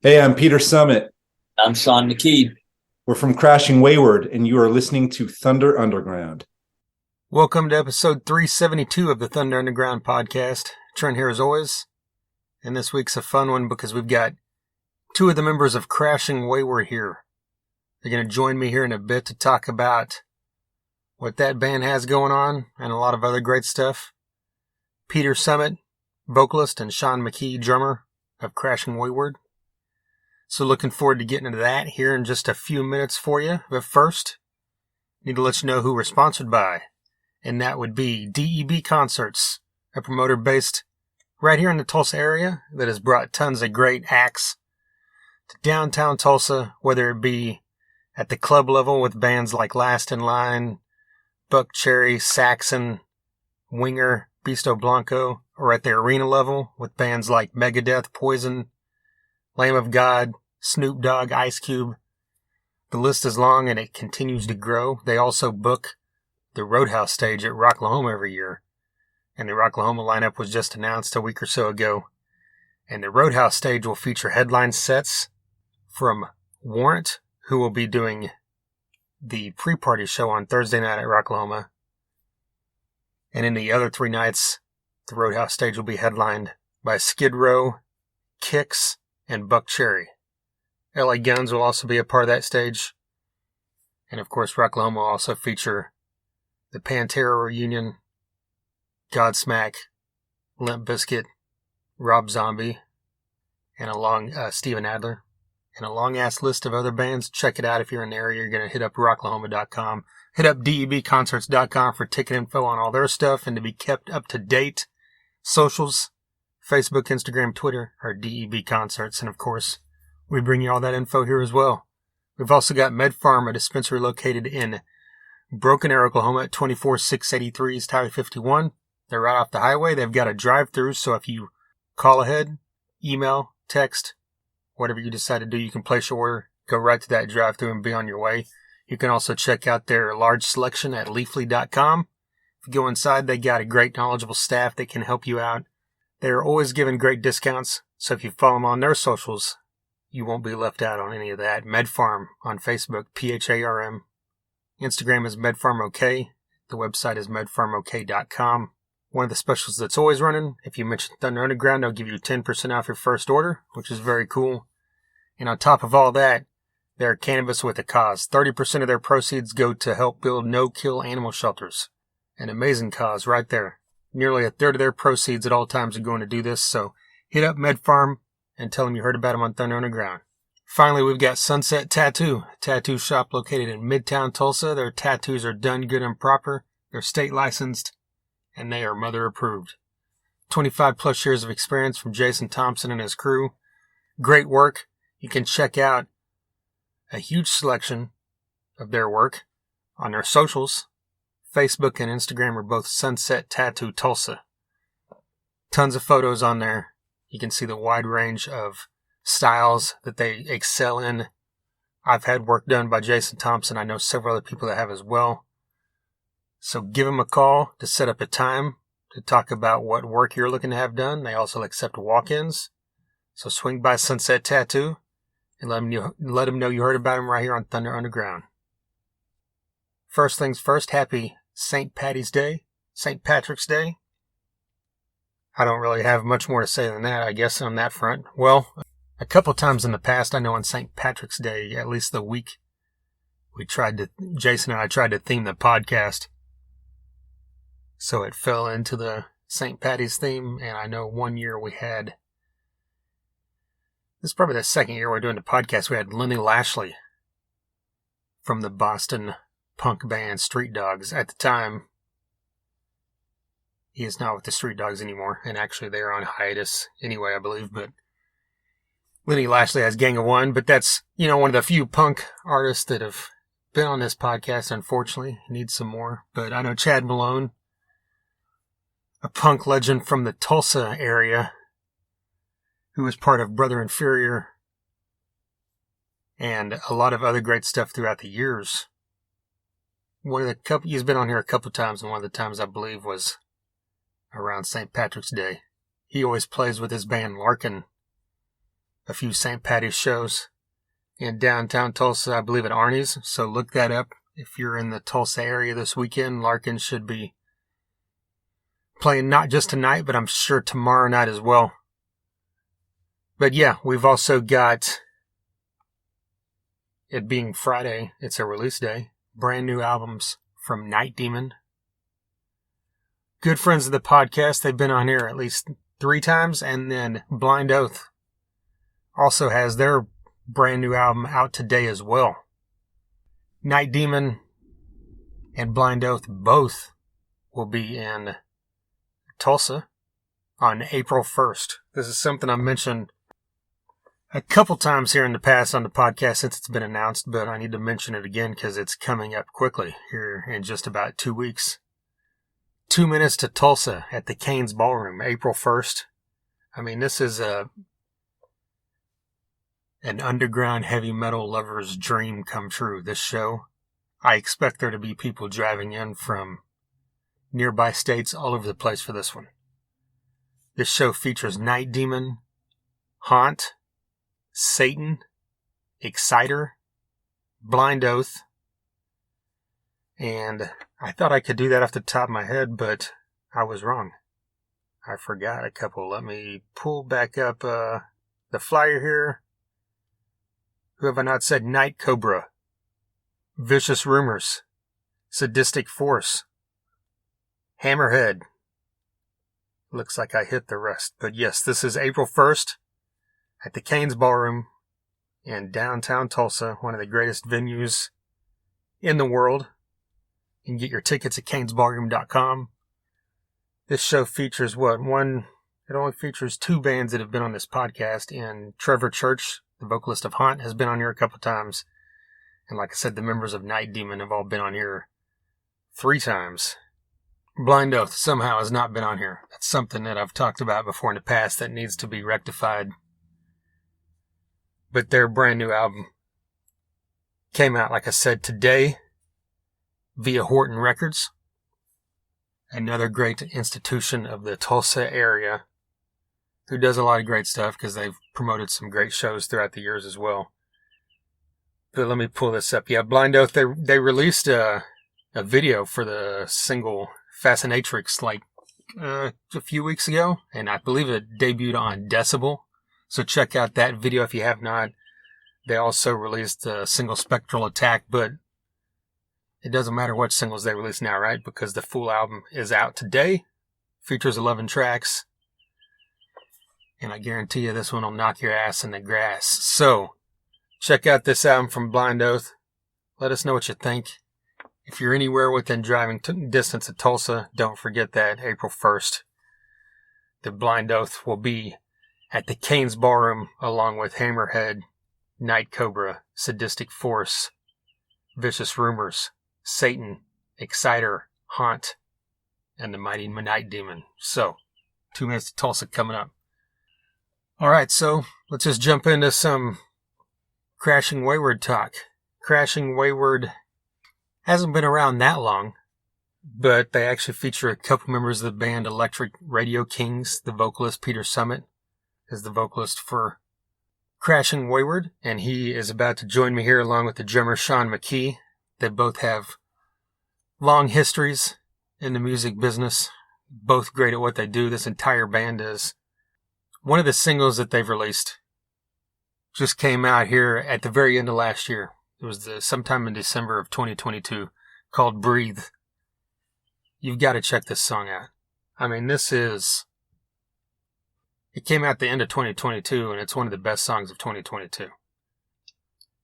Hey, I'm Peter Summit. I'm Sean McKee. We're from Crashing Wayward, and you are listening to Thunder Underground. Welcome to episode 372 of the Thunder Underground podcast. Trent here as always. And this week's a fun one because we've got two of the members of Crashing Wayward here. They're going to join me here in a bit to talk about what that band has going on and a lot of other great stuff. Peter Summit, vocalist, and Sean McKee, drummer of Crashing Wayward. So looking forward to getting into that here in just a few minutes for you. But first, need to let you know who we're sponsored by. And that would be DEB Concerts, a promoter based right here in the Tulsa area that has brought tons of great acts to downtown Tulsa, whether it be at the club level with bands like Last in Line, Buck Cherry, Saxon, Winger, Bisto Blanco, or at the arena level with bands like Megadeth, Poison, Lamb of God, Snoop Dogg, Ice Cube. The list is long and it continues to grow. They also book the Roadhouse stage at Rocklahoma every year. And the Rocklahoma lineup was just announced a week or so ago. And the Roadhouse stage will feature headline sets from Warrant, who will be doing the pre-party show on Thursday night at Rocklahoma. And in the other 3 nights, the Roadhouse stage will be headlined by Skid Row, Kix, and Buck Cherry. LA Guns will also be a part of that stage. And of course, Rocklahoma will also feature the Pantera reunion, Godsmack, Limp Bizkit, Rob Zombie, and Steven Adler. And a long-ass list of other bands. Check it out if you're in the area. You're going to hit up rocklahoma.com. Hit up debconcerts.com for ticket info on all their stuff and to be kept up to date. Socials, Facebook, Instagram, Twitter are DEB Concerts. And of course, we bring you all that info here as well. We've also got MedFarm, a dispensary located in Broken Arrow, Oklahoma at 24683 East Highway 51. They're right off the highway. They've got a drive-through, so if you call ahead, email, text, whatever you decide to do, you can place your order, go right to that drive-through and be on your way. You can also check out their large selection at leafly.com. If you go inside, they got a great knowledgeable staff that can help you out. They're always giving great discounts, so if you follow them on their socials, you won't be left out on any of that. MedFarm on Facebook, PHARM. Instagram is MedFarmOK. The website is medfarmok.com. One of the specials that's always running, if you mention Thunder Underground, they'll give you 10% off your first order, which is very cool. And on top of all that, they're Cannabis with a Cause. 30% of their proceeds go to help build no-kill animal shelters. An amazing cause right there. Nearly a third of their proceeds at all times are going to do this, so hit up MedFarm and tell them you heard about them on Thunder Underground. Finally, we've got Sunset Tattoo, a tattoo shop located in Midtown Tulsa. Their tattoos are done good and proper. They're state licensed, and they are mother approved. 25 plus years of experience from Jason Thompson and his crew. Great work. You can check out a huge selection of their work on their socials. Facebook and Instagram are both Sunset Tattoo Tulsa. Tons of photos on there. You can see the wide range of styles that they excel in. I've had work done by Jason Thompson. I know several other people that have as well. So give them a call to set up a time to talk about what work you're looking to have done. They also accept walk-ins. So swing by Sunset Tattoo and let them know you heard about them right here on Thunder Underground. First things first, happy St. Patty's Day, St. Patrick's Day. I don't really have much more to say than that, I guess, on that front. Well, a couple times in the past, I know on St. Patrick's Day, at least the week, Jason and I tried to theme the podcast. So it fell into the St. Patty's theme, and I know one year this is probably the second year we're doing the podcast, we had Lenny Lashley from the Boston punk band Street Dogs. At the time, he is not with the Street Dogs anymore, and actually they're on hiatus anyway, I believe, but Lenny Lashley has Gang of One, but that's, one of the few punk artists that have been on this podcast, unfortunately. Needs some more. But I know Chad Malone, a punk legend from the Tulsa area, who was part of Brother Inferior, and a lot of other great stuff throughout the years. He's been on here a couple times, and one of the times I believe was around St. Patrick's Day. He always plays with his band Larkin, a few St. Patty's shows in downtown Tulsa, I believe at Arnie's. So look that up. If you're in the Tulsa area this weekend, Larkin should be playing not just tonight, but I'm sure tomorrow night as well. But yeah, we've also got, it being Friday, it's a release day, brand new albums from Night Demon. Good friends of the podcast. They've been on here at least 3 times. And then Blind Oath also has their brand new album out today as well. Night Demon and Blind Oath both will be in Tulsa on April 1st. This is something I mentioned a couple times here in the past on the podcast since it's been announced, but I need to mention it again because it's coming up quickly here in just about 2 weeks. 2 Minutes to Tulsa at the Cain's Ballroom, April 1st. I mean, this is an underground heavy metal lover's dream come true, this show. I expect there to be people driving in from nearby states all over the place for this one. This show features Night Demon, Haunt, Satan, Exciter, Blind Oath, and I thought I could do that off the top of my head, but I was wrong. I forgot a couple. Let me pull back up the flyer here. Who have I not said? Night Cobra, Vicious Rumors, Sadistic Force, Hammerhead. Looks like I hit the rest. But yes, this is April 1st at the Cain's Ballroom in downtown Tulsa, one of the greatest venues in the world. You can get your tickets at cainsballroom.com. This show features it only features 2 bands that have been on this podcast, and Trevor Church, the vocalist of Haunt, has been on here a couple times. And like I said, the members of Night Demon have all been on here 3 times. Blind Oath somehow has not been on here. That's something that I've talked about before in the past that needs to be rectified. But their brand new album came out, like I said, today via Horton Records. Another great institution of the Tulsa area who does a lot of great stuff because they've promoted some great shows throughout the years as well. But let me pull this up. Yeah, Blind Oath, they released a video for the single Fascinatrix like a few weeks ago, and I believe it debuted on Decibel. So check out that video if you have not. They also released a single Spectral Attack, but it doesn't matter what singles they release now, right? Because the full album is out today. Features 11 tracks. And I guarantee you this one will knock your ass in the grass. So, check out this album from Blind Oath. Let us know what you think. If you're anywhere within driving distance of Tulsa, don't forget that April 1st, the Blind Oath will be at the Cain's Ballroom along with Hammerhead, Night Cobra, Sadistic Force, Vicious Rumors, Satan, Exciter, Haunt, and the mighty Night Demon. So, 2 Minutes to Tulsa coming up. Alright, so let's just jump into some Crashing Wayward talk. Crashing Wayward hasn't been around that long, but they actually feature a couple members of the band Electric Radio Kings. The vocalist Peter Summit is the vocalist for Crashing Wayward, and he is about to join me here along with the drummer Sean McKee. They both have long histories in the music business, both great at what they do. This entire band is. One of the singles that they've released just came out here at the very end of last year. It was sometime in December of 2022, called Breathe. You've got to check this song out. I mean, it came out at the end of 2022, and it's one of the best songs of 2022.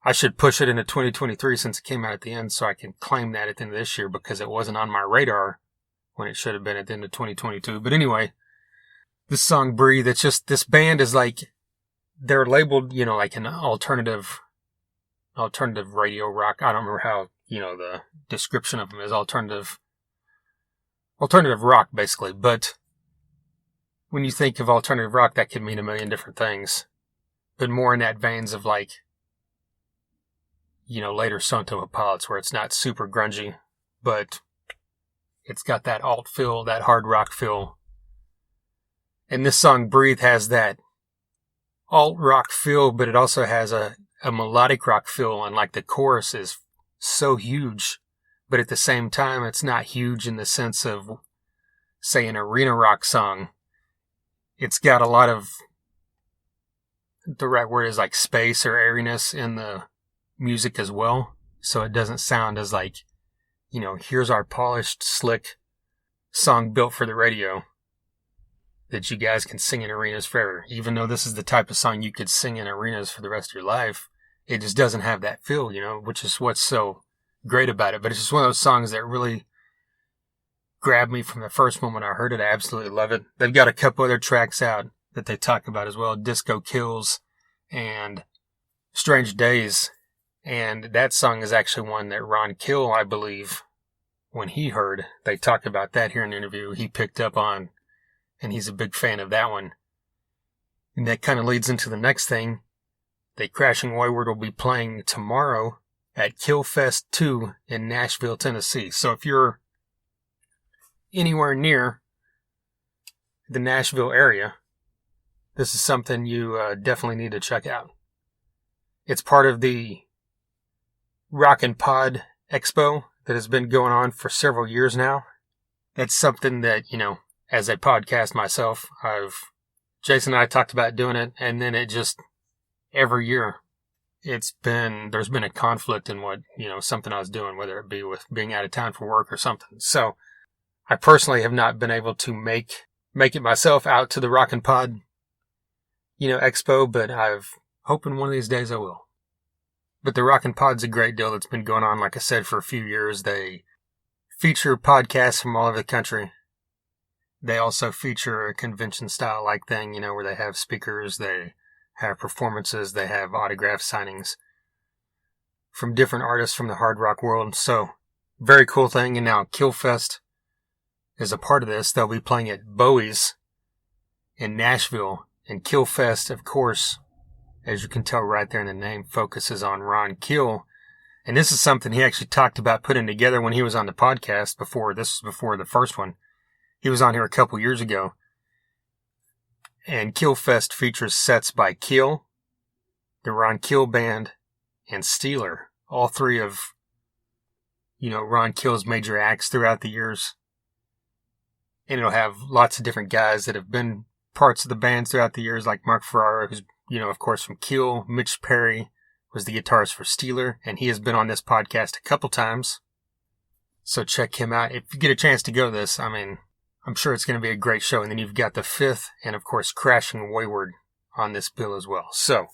I should push it into 2023 since it came out at the end so I can claim that at the end of this year because it wasn't on my radar when it should have been at the end of 2022. But anyway, this song Breathe, it's just, this band is like, they're labeled, like an alternative radio rock. I don't remember how, the description of them is alternative rock basically. But when you think of alternative rock, that could mean a million different things. But more in that veins of like, later Stone Temple Pilots, where it's not super grungy, but it's got that alt feel, that hard rock feel. And this song Breathe has that alt rock feel, but it also has a melodic rock feel, and like the chorus is so huge, but at the same time, it's not huge in the sense of, say, an arena rock song. It's got a lot of, the right word is like space or airiness in the music as well. So it doesn't sound as like, here's our polished, slick song built for the radio that you guys can sing in arenas forever. Even though this is the type of song you could sing in arenas for the rest of your life, it just doesn't have that feel, which is what's so great about it. But it's just one of those songs that really grabbed me from the first moment I heard it. I absolutely love it. They've got a couple other tracks out that they talk about as well. Disco Kills and Strange Days. And that song is actually one that Ron Kill, I believe, when he heard, they talked about that here in the interview, he picked up on, and he's a big fan of that one. And that kind of leads into the next thing. They Crashing Wayward will be playing tomorrow at Killfest 2 in Nashville, Tennessee. So if you're anywhere near the Nashville area, this is something you definitely need to check out. It's part of the Rockin' Pod Expo that has been going on for several years now. That's something that, as a podcast myself, Jason and I talked about doing it, and then it just, every year, there's been a conflict in what, something I was doing, whether it be with being out of town for work or something. So I personally have not been able to make it myself out to the Rockin' Pod, expo, but I'm hoping one of these days I will. But the Rockin' Pod's a great deal that's been going on, like I said, for a few years. They feature podcasts from all over the country. They also feature a convention-style like thing, where they have speakers, they have performances, they have autograph signings from different artists from the hard rock world. So, very cool thing. And now Killfest is a part of this. They'll be playing at Bowie's in Nashville. And Killfest, of course, as you can tell right there in the name, focuses on Ron Kill. And this is something he actually talked about putting together when he was on the podcast before the first one. He was on here a couple years ago. And Killfest features sets by Kill, the Ron Kill Band, and Steeler. All three of, Ron Kill's major acts throughout the years. And it'll have lots of different guys that have been parts of the bands throughout the years, like Mark Ferrara, who's, of course, from Kill. Mitch Perry was the guitarist for Steeler, and he has been on this podcast a couple times. So check him out. If you get a chance to go to this, I'm sure it's going to be a great show. And then you've got the Fifth and, of course, Crashing Wayward on this bill as well. So,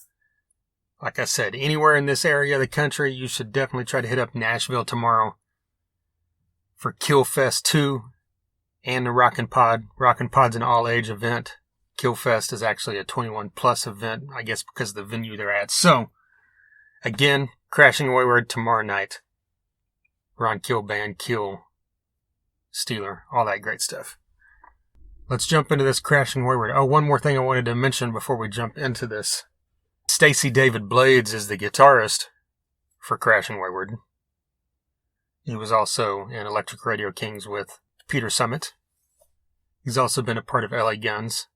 like I said, anywhere in this area of the country, you should definitely try to hit up Nashville tomorrow for Killfest 2 and the Rockin' Pod. Rockin' Pod's an all-age event. Killfest is actually a 21-plus event, I guess because of the venue they're at. So, again, Crashing Wayward tomorrow night. Ron Kill Band, Kill, Steeler, all that great stuff. Let's jump into this Crashing Wayward. Oh, one more thing I wanted to mention before we jump into this. Stacey David Blades is the guitarist for Crashing Wayward. He was also in Electric Radio Kings with Peter Summit. He's also been a part of LA Guns.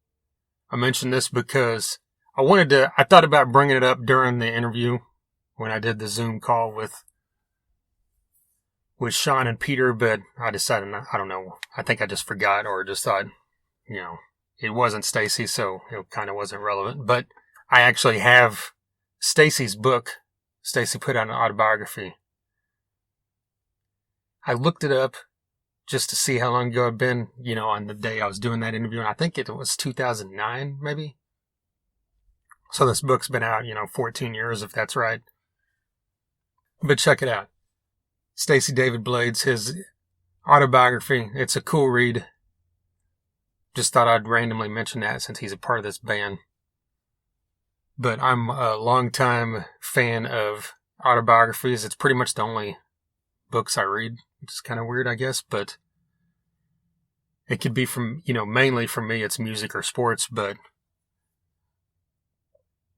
I mentioned this because I thought about bringing it up during the interview when I did the Zoom call with Sean and Peter, but I decided, I don't know, I think I just forgot or just thought, it wasn't Stacey, so it kind of wasn't relevant. But I actually have Stacey's book. Stacey put out an autobiography. I looked it up just to see how long ago it'd been, on the day I was doing that interview, and I think it was 2009, maybe. So this book's been out, 14 years, if that's right. But check it out. Stacey David Blades, his autobiography. It's a cool read. Just thought I'd randomly mention that since he's a part of this band. But I'm a longtime fan of autobiographies. It's pretty much the only books I read, which is kind of weird, I guess. But it could be from, mainly for me, it's music or sports, but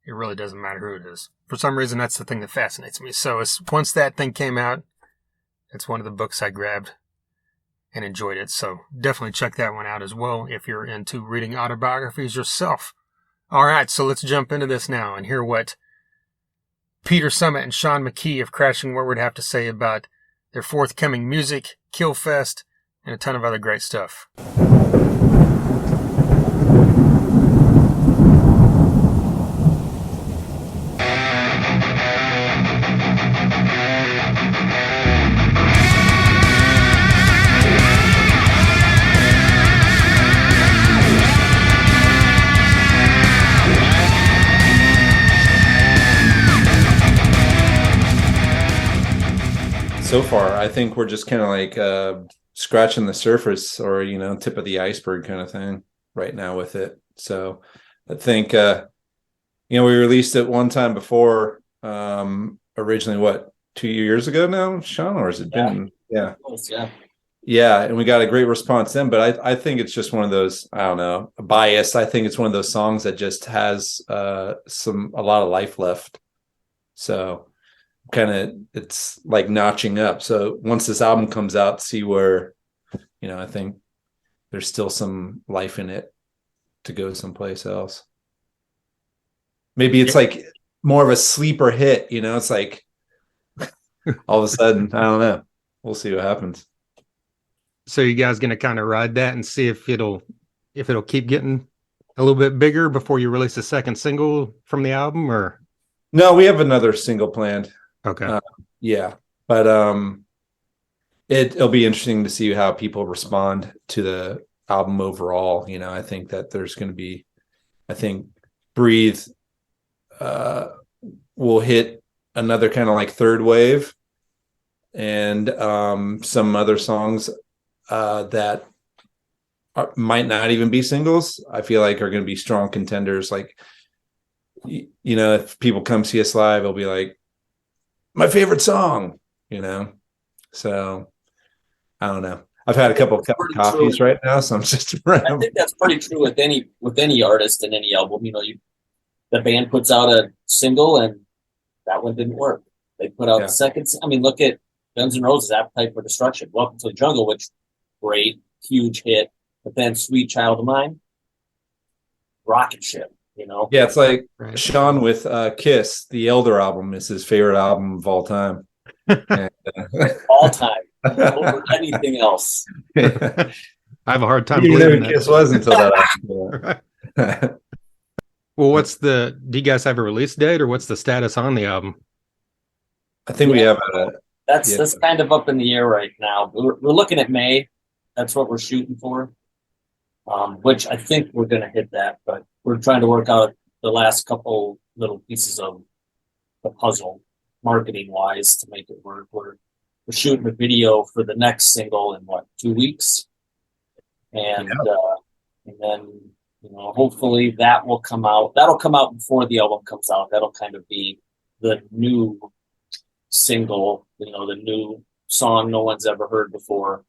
it really doesn't matter who it is. For some reason, that's the thing that fascinates me. So once that thing came out, it's one of the books I grabbed and enjoyed it. So definitely check that one out as well if you're into reading autobiographies yourself. All right, so let's jump into this now and hear what Peter Summit and Sean McKee of Crashing Wayward have to say about their forthcoming music, Killfest, and a ton of other great stuff. So far, I think we're just kind of like scratching the surface, or tip of the iceberg kind of thing right now with it. So I think we released it one time before, originally, what, 2 years ago now, Sean, or has it been? Yeah. Yeah, and we got a great response then. But I think it's just one of those, I don't know, biased. I think it's one of those songs that just has a lot of life left. So it's like notching up. So once this album comes out, see where, I think there's still some life in it to go someplace else. Maybe it's like more of a sleeper hit, it's like all of a sudden, I don't know. We'll see what happens. So you guys going to kind of ride that and see if it'll keep getting a little bit bigger before you release a second single from the album, or? No, we have another single planned. Okay. Yeah, but it'll be interesting to see how people respond to the album overall. I think that there's going to be, Breathe will hit another kind of like third wave, and some other songs that might not even be singles, I feel like are going to be strong contenders. Like, if people come see us live, it'll be like, my favorite song, so I don't know. I've had a couple of coffees right now, so I'm just I think that's pretty true with any artist and any album. The band puts out a single and that one didn't work. They put out the second. Look at Guns N' Roses' Appetite for Destruction, Welcome to the Jungle, which great, huge hit, but then Sweet Child of Mine, rocket ship. Yeah, it's like Sean with Kiss. The Elder album is his favorite album of all time. And, all time, over anything else. I have a hard time believing that Kiss was until that album. Well, do you guys have a release date, or what's the status on the album? I think we have that's kind of up in the air right now. We're looking at May. That's what we're shooting for. Which I think we're going to hit that, but we're trying to work out the last couple little pieces of the puzzle, marketing wise, to make it work. We're shooting a video for the next single in 2 weeks, and then hopefully that will come out. That'll come out before the album comes out. That'll kind of be the new single, the new song no one's ever heard before.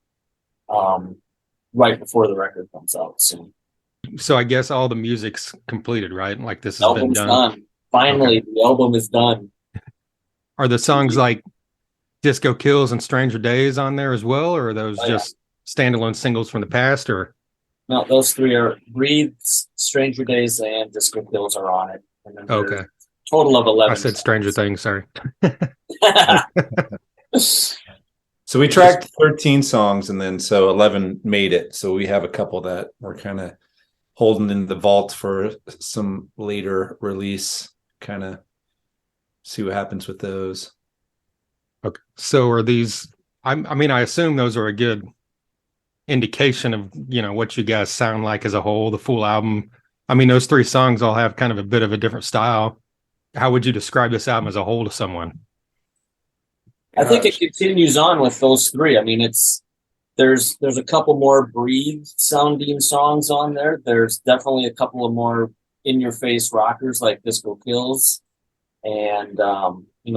Right before the record comes out soon. So I guess all the music's completed, right? Like this has been done. Finally, The album is done. Are the songs like Disco Kills and Stranger Days on there as well, or are those just standalone singles from the past? Or no, those three are Breathe, Stranger Days, and Disco Kills are on it. And then okay, total of 11. I said songs. Stranger Things. Sorry. So we tracked 13 songs, and then 11 made it. So we have a couple that we're kind of holding in the vault for some later release, kind of see what happens with those. Okay. So are these, I assume those are a good indication of, what you guys sound like as a whole, the full album. Those 3 songs all have kind of a bit of a different style. How would you describe this album as a whole to someone? I think it continues on with those 3. There's a couple more Breathe sounding songs on there. There's definitely a couple of more in your face rockers like Disco Kills, and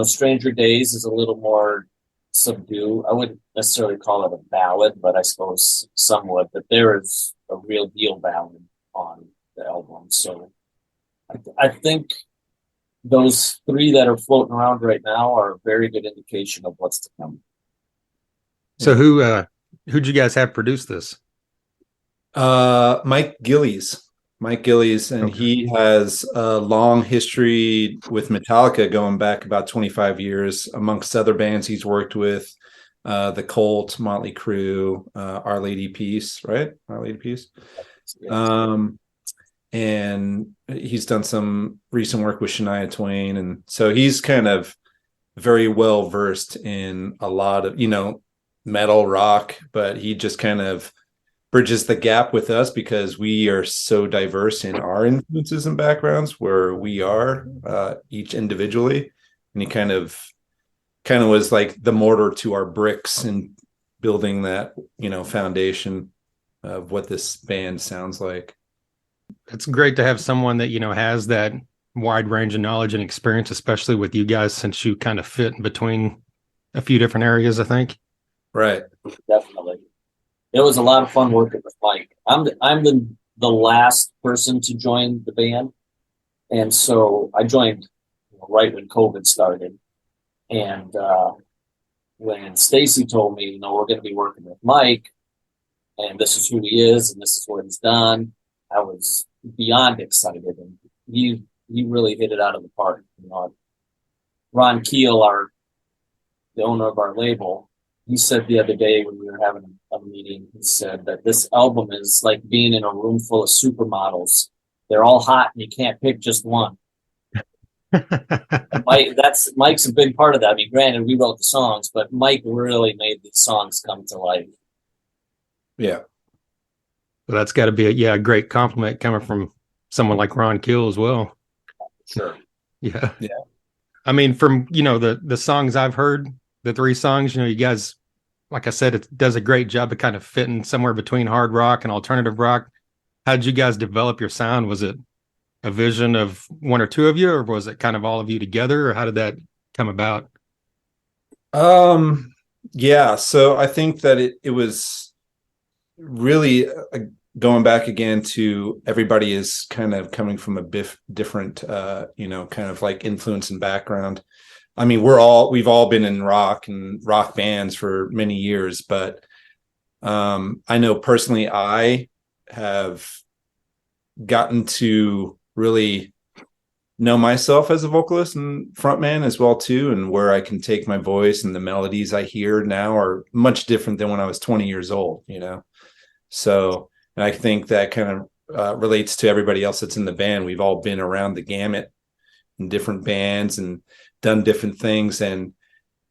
Stranger Days is a little more subdued. I wouldn't necessarily call it a ballad, but I suppose some would. But there is a real deal ballad on the album, so I think those 3 that are floating around right now are a very good indication of what's to come. So who'd you guys have produce this? Mike Gillies. Mike Gillies, and Okay. he has a long history with Metallica going back about 25 years, amongst other bands he's worked with, the Cult, Motley Crue, Our Lady Peace, right? Our Lady Peace. And he's done some recent work with Shania Twain, and so he's kind of very well versed in a lot of, metal, rock, but he just kind of bridges the gap with us because we are so diverse in our influences and backgrounds where we are, each individually. And he kind of was like the mortar to our bricks and building that, foundation of what this band sounds like. It's great to have someone that, has that wide range of knowledge and experience, especially with you guys, since you kind of fit in between a few different areas, I think. Right. Definitely. It was a lot of fun working with Mike. I'm the last person to join the band. And so I joined right when COVID started. And when Stacy told me, we're going to be working with Mike, and this is who he is, and this is what he's done, I was beyond excited. And he really hit it out of the park. Ron Keel, the owner of our label, he said the other day when we were having a meeting, he said that this album is like being in a room full of supermodels. They're all hot, and you can't pick just one. Mike's a big part of that. I mean, granted, we wrote the songs, but Mike really made these songs come to life. Yeah. Well, that's got to be a great compliment coming from someone like Ron Keel as well. Sure. Yeah. Yeah. I mean, from, the songs I've heard, the 3 songs, you guys, like I said, it does a great job of kind of fitting somewhere between hard rock and alternative rock. How did you guys develop your sound? Was it a vision of one or two of you, or was it kind of all of you together, or how did that come about? Yeah, so I think that it was really going back again to everybody is kind of coming from a different kind of like influence and background. I mean, we've all been in rock and rock bands for many years, but I know personally I have gotten to really know myself as a vocalist and frontman as well too, and where I can take my voice, and the melodies I hear now are much different than when I was 20 years old, So, and I think that kind of relates to everybody else that's in the band. We've all been around the gamut in different bands and done different things. And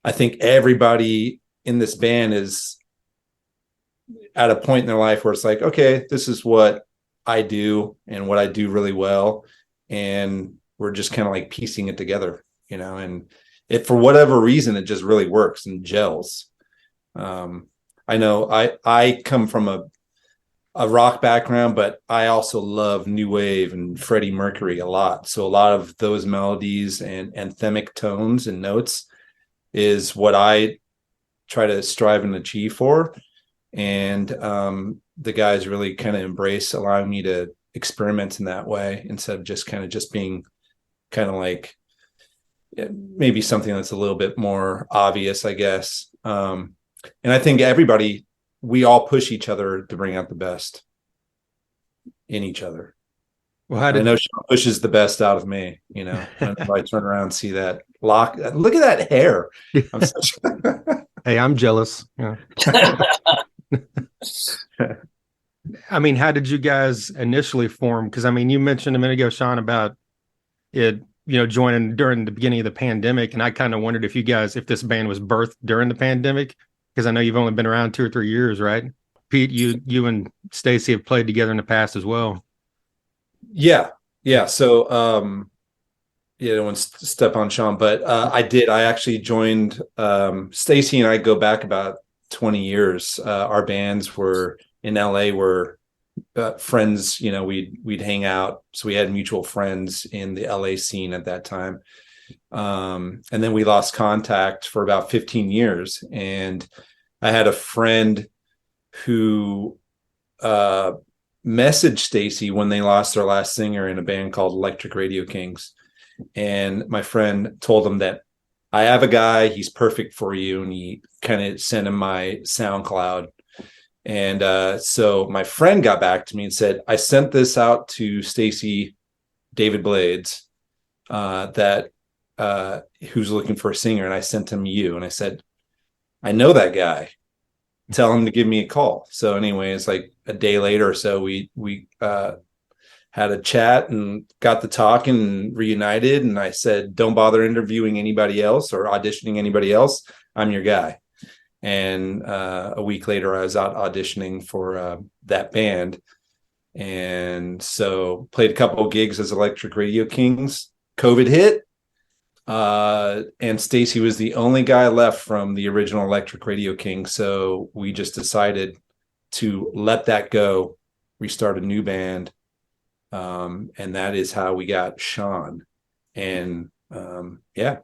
I think everybody in this band is at a point in their life where it's like, okay, this is what I do and what I do really well. And we're just kind of like piecing it together, and it, for whatever reason, it just really works and gels. I know I come from a rock background, but I also love new wave and Freddie Mercury a lot. So a lot of those melodies and anthemic tones and notes is what I try to strive and achieve for. And the guys really kind of embrace allowing me to experiment in that way instead of just being kind of like maybe something that's a little bit more obvious, I guess. And I think we all push each other to bring out the best in each other. Well, I know Sean pushes the best out of me, whenever I turn around and see that lock. Look at that hair. Hey, I'm jealous. Yeah. I mean, how did you guys initially form? Because, I mean, you mentioned a minute ago, Sean, about it, joining during the beginning of the pandemic. And I kind of wondered if this band was birthed during the pandemic, because I know you've only been around 2 or 3 years, right? Pete, you and Stacy have played together in the past as well. Yeah. So, I don't want to step on Sean, but I did. I actually joined. Stacy and I go back about 20 years. Our bands were in LA, were friends. We'd hang out, so we had mutual friends in the LA scene at that time. And then we lost contact for about 15 years, and I had a friend who messaged Stacy when they lost their last singer in a band called Electric Radio Kings. And my friend told him that I have a guy, he's perfect for you. And he kind of sent him my SoundCloud. And so my friend got back to me and said, I sent this out to Stacy David Blades, that who's looking for a singer, and I sent him you, and I said, I know that guy. Tell him to give me a call. So anyway, it's like a day later or so, we had a chat and got to talking and reunited. And I said, don't bother interviewing anybody else or auditioning anybody else. I'm your guy. And a week later, I was out auditioning for that band. And so played a couple of gigs as Electric Radio Kings. COVID hit. And Stacy was the only guy left from the original Electric Radio Kings. So we just decided to let that go, restart a new band. And that is how we got Sean. And yeah.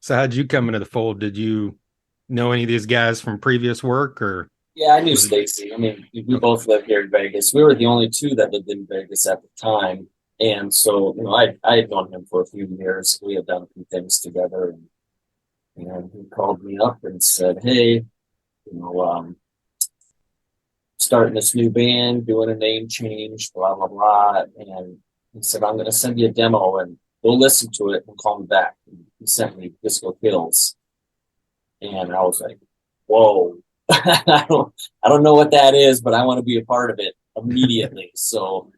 So how'd you come into the fold? Did you know any of these guys from previous work, or? Yeah, I knew Stacy. I mean, we both lived here in Vegas. We were the only two that lived in Vegas at the time. And so, I had known him for a few years. We had done a few things together, and he called me up and said, hey, starting this new band, doing a name change, blah, blah, blah. And he said, I'm going to send you a demo and go listen to it and call me back. And he sent me Disco Kills. And I was like, whoa, I don't know what that is, but I want to be a part of it immediately. So,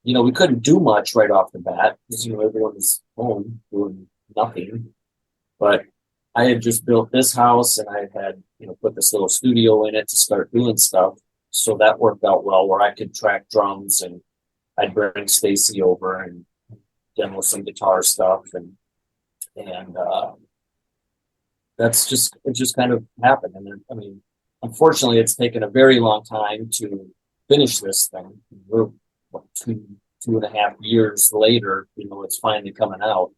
we couldn't do much right off the bat because, everyone was home doing nothing. But I had just built this house and I had, put this little studio in it to start doing stuff. So that worked out well where I could track drums and I'd bring Stacy over and demo some guitar stuff. And it just kind of happened. And unfortunately, it's taken a very long time to finish this thing. We're 2.5 years later, it's finally coming out.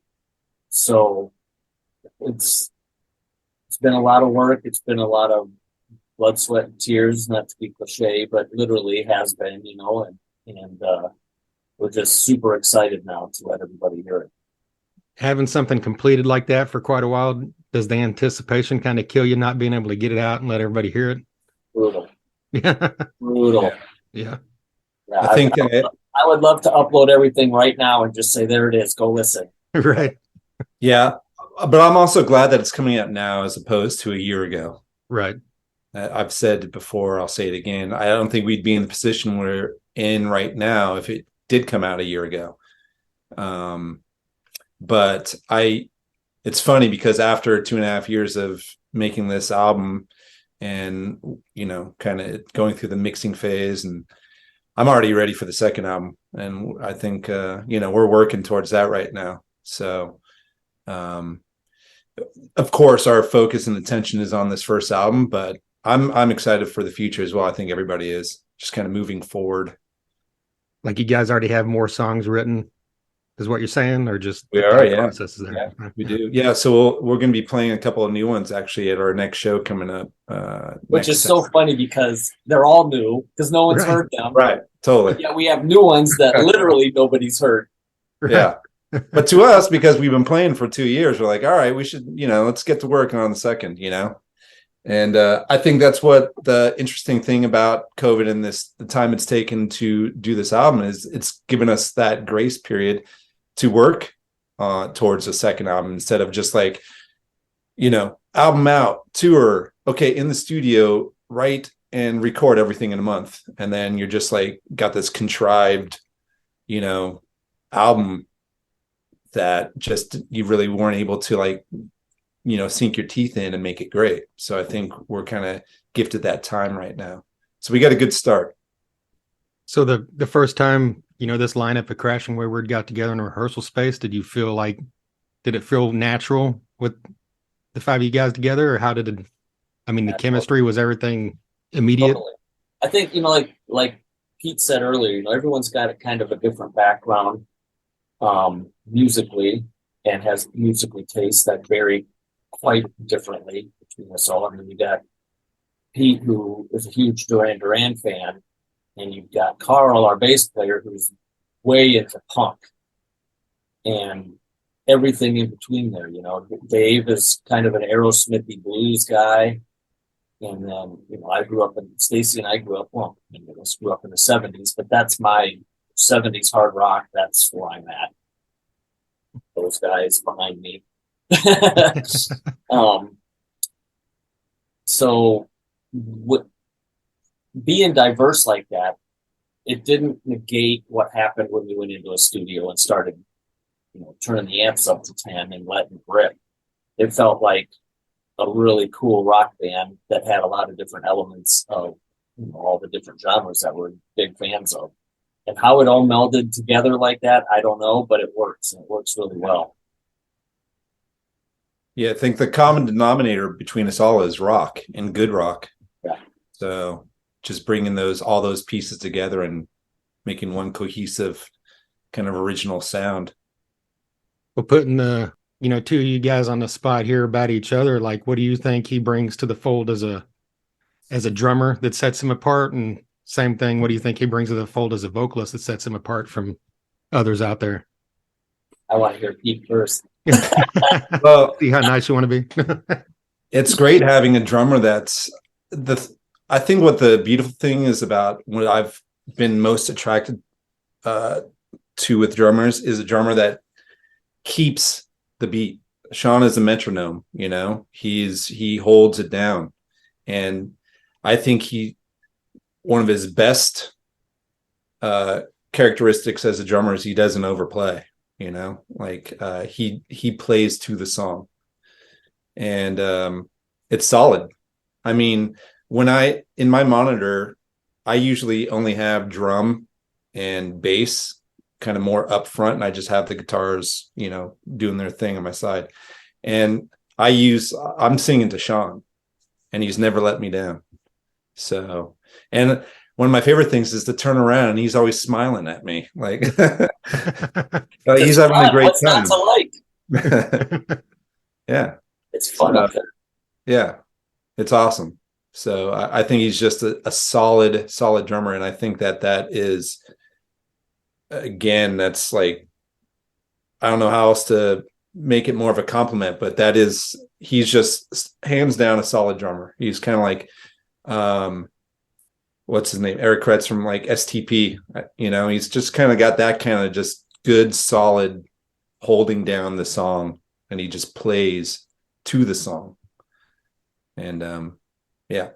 So it's been a lot of work. It's been a lot of blood, sweat, and tears, not to be cliche, but literally has been, and we're just super excited now to let everybody hear it. Having something completed like that for quite a while, does the anticipation kind of kill you not being able to get it out and let everybody hear it? Brutal. Yeah. Brutal. Yeah. I think I would love to upload everything right now and just say, there it is, go listen. Right. Yeah. But I'm also glad that it's coming out now as opposed to a year ago. Right. I've said it before, I'll say it again. I don't think we'd be in the position we're in right now if it did come out a year ago. But it's funny because after 2.5 years of making this album and, kind of going through the mixing phase, and I'm already ready for the second album. And I think, we're working towards that right now. So, of course, our focus and attention is on this first album, but I'm excited for the future as well. I think everybody is just kind of moving forward. Like you guys already have more songs written, is what you're saying, or just we are? Yeah, process there? Yeah, we do. Yeah, so we're going to be playing a couple of new ones actually at our next show coming up. Which is so funny because they're all new because no one's heard them. Right, totally. Yeah, we have new ones that literally nobody's heard. Right. Yeah. But to us, because we've been playing for 2 years, we're like, all right, we should, let's get to work on the second, And I think that's what the interesting thing about COVID and the time it's taken to do this album is it's given us that grace period to work towards a second album instead of just like, album out, tour, okay, in the studio, write and record everything in a month. And then you're just like got this contrived, album that just you really weren't able to like, sink your teeth in and make it great. So I think we're kind of gifted that time right now. So we got a good start. So the first time, this lineup of Crash and Wayward got together in a rehearsal space, did it feel natural with the five of you guys together, or how did it, the chemistry, was everything immediate? Totally. I think, like Pete said earlier, everyone's got a kind of a different background musically and has musically tastes that vary quite differently between us all. You got Pete, who is a huge Duran Duran fan, and you've got Carl, our bass player, who's way into punk. And everything in between there. You know, Dave is kind of an Aerosmithy blues guy. And then, I grew up in Stacy and I grew up, well, grew up in the 70s, but that's my 70s hard rock. That's where I'm at. Those guys behind me. um, so being diverse like that, it didn't negate what happened when we went into a studio and started, turning the amps up to 10 and letting it rip. It felt like a really cool rock band that had a lot of different elements of all the different genres that we're big fans of. And how it all melded together like that, I don't know, but it works, and it works really well. Yeah, I think the common denominator between us all is rock and good rock. Yeah. So just bringing all those pieces together and making one cohesive kind of original sound. Well, putting the two of you guys on the spot here about each other, like, what do you think he brings to the fold as a drummer that sets him apart? And same thing, what do you think he brings to the fold as a vocalist that sets him apart from others out there? I want to hear Pete first. Well, see how nice you want to be. It's great having a drummer I think what the beautiful thing is about what I've been most attracted to with drummers is a drummer that keeps the beat. Sean is a metronome, he holds it down. And I think one of his best characteristics as a drummer is he doesn't overplay, he plays to the song. And it's solid. I mean, in my monitor, I usually only have drum and bass kind of more up front, and I just have the guitars, doing their thing on my side. And I'm singing to Sean, and he's never let me down. So, and one of my favorite things is to turn around and he's always smiling at me. Like, he's having a great time. What's not to like? Yeah. It's fun up there. Yeah. It's awesome. So I think he's just a solid drummer. And I think that is, again, that's like, I don't know how else to make it more of a compliment, but he's just hands down a solid drummer. He's kind of like, what's his name? Eric Kretz from like STP, he's just kind of got that kind of just good, solid holding down the song, and he just plays to the song. And yeah.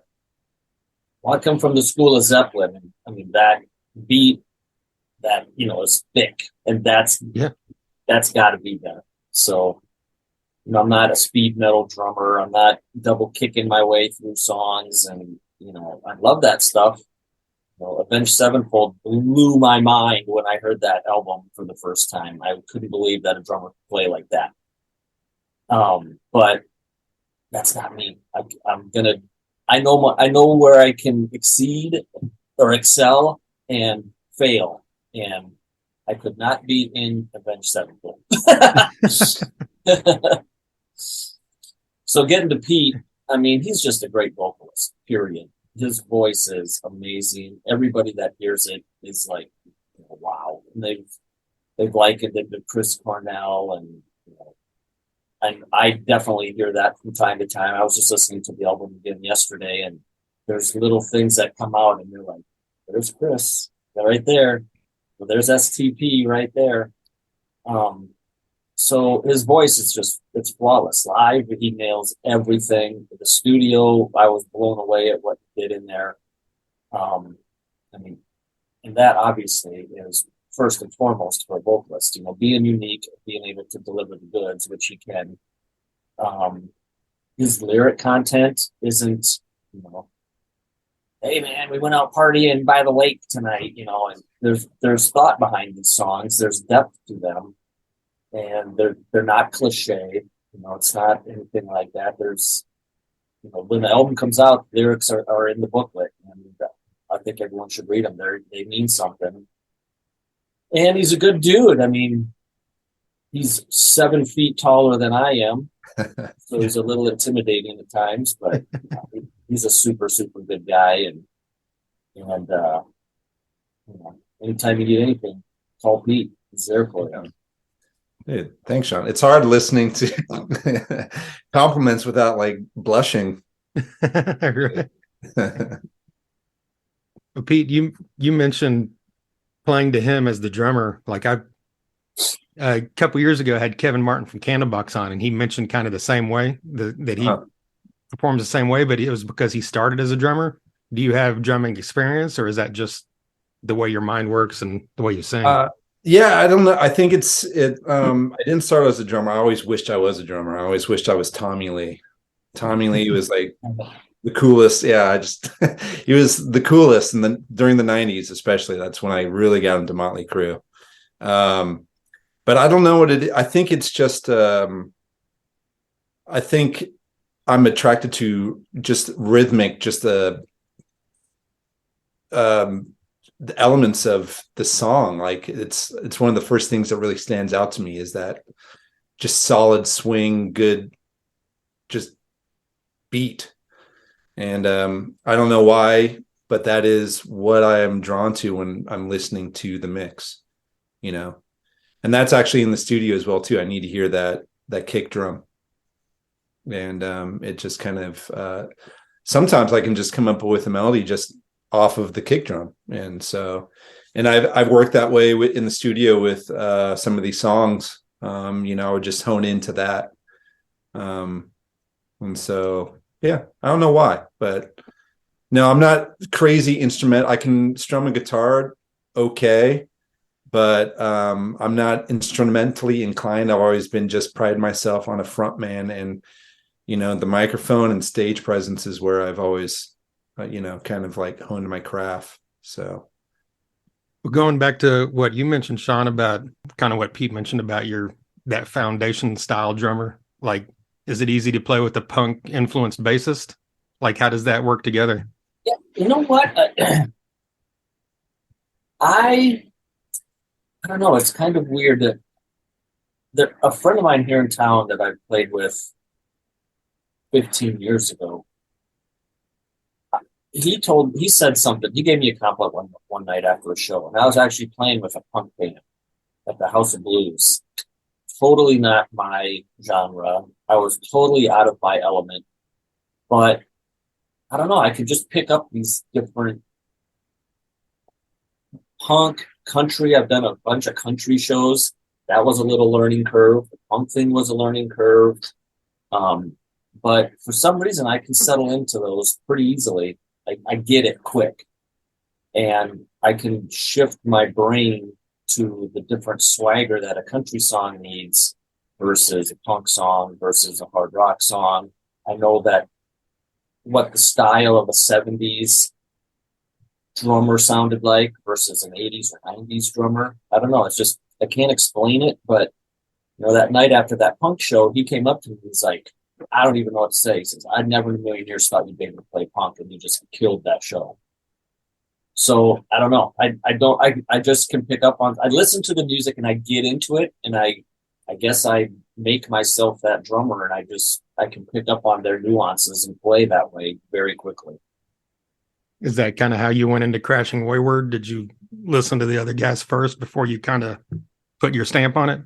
Well, I come from the school of Zeppelin, and I mean that beat that is thick, and that's got to be there. So, I'm not a speed metal drummer. I'm not double kicking my way through songs, and I love that stuff. Avenged Sevenfold blew my mind when I heard that album for the first time. I couldn't believe that a drummer could play like that. But that's not me. I know where I can exceed or excel and fail, and I could not be in Avenged Sevenfold. So getting to Pete, I mean, he's just a great vocalist, period. His voice is amazing. Everybody that hears it is like, wow. And they've likened it to Chris Cornell, and I definitely hear that from time to time. I was just listening to the album again yesterday, and there's little things that come out, and you're like, there's Chris. They're right there. Well, there's STP right there. So his voice is it's flawless. Live, he nails everything. The studio, I was blown away at what he did in there. I mean, and that obviously is first and foremost for a vocalist, being unique, being able to deliver the goods, which he can. His lyric content isn't, hey man, we went out partying by the lake tonight, and there's thought behind these songs. There's depth to them, and they're not cliche. It's not anything like that. There's, when the album comes out, lyrics are in the booklet, and I think everyone should read them. They mean something. And he's a good dude. I mean, he's 7 feet taller than I am, so he's a little intimidating at times, but he's a super, super good guy. And anytime you need anything, call Pete. He's there for you. Dude, thanks, Sean. It's hard listening to compliments without like blushing. Right. Pete, you mentioned playing to him as the drummer. Like I a couple years ago, I had Kevin Martin from Candlebox on, and he mentioned kind of the same way that he performs the same way, but it was because he started as a drummer. Do you have drumming experience, or is that just the way your mind works and the way you sing? Yeah, I don't know. I think I didn't start as a drummer. I always wished I was a drummer. I always wished I was Tommy Lee. Tommy Lee was like the coolest. Yeah, he was the coolest. And then during the 90s, especially, that's when I really got into Motley Crue. But I don't know what it is. I think it's just I think I'm attracted to just rhythmic, just the elements of the song. Like it's one of the first things that really stands out to me is that just solid swing, good, just beat. And I don't know why, but that is what I am drawn to when I'm listening to the mix, you know. And that's actually in the studio as well too. I need to hear that kick drum. And it just kind of sometimes I can just come up with a melody just off of the kick drum. And so, and I've worked that way in the studio with some of these songs. You know, I would just hone into that. And so, yeah, I don't know why, but no, I'm not crazy instrument. I can strum a guitar okay, but I'm not instrumentally inclined. I've always been just pride myself on a front man, and you know, the microphone and stage presence is where I've always you know, kind of like honed my craft. So Going back to what you mentioned, Sean, about kind of what Pete mentioned about that foundation style drummer, like, is it easy to play with a punk influenced bassist? Like, how does that work together? Yeah, you know what? I don't know. It's kind of weird that a friend of mine here in town that I played with 15 years ago, he said something. He gave me a compliment one night after a show, and I was actually playing with a punk band at the House of Blues. Totally not my genre. I was totally out of my element, but I don't know. I could just pick up these different punk, country. I've done a bunch of country shows. That was a little learning curve. The punk thing was a learning curve. But for some reason, I can settle into those pretty easily. I get it quick, and I can shift my brain to the different swagger that a country song needs versus a punk song versus a hard rock song. I know that what the style of a 70s drummer sounded like versus an 80s or 90s drummer. I don't know. It's just, I can't explain it, but you know, that night after that punk show, he came up to me. He's like, I don't even know what to say. He says, I never in a million years thought you'd be able to play punk, and you just killed that show. So I don't know. I just can pick up on, I listen to the music and I get into it, and I guess I make myself that drummer, and I can pick up on their nuances and play that way very quickly. Is that kind of how you went into Crashing Wayward? Did you listen to the other guys first before you kind of put your stamp on it?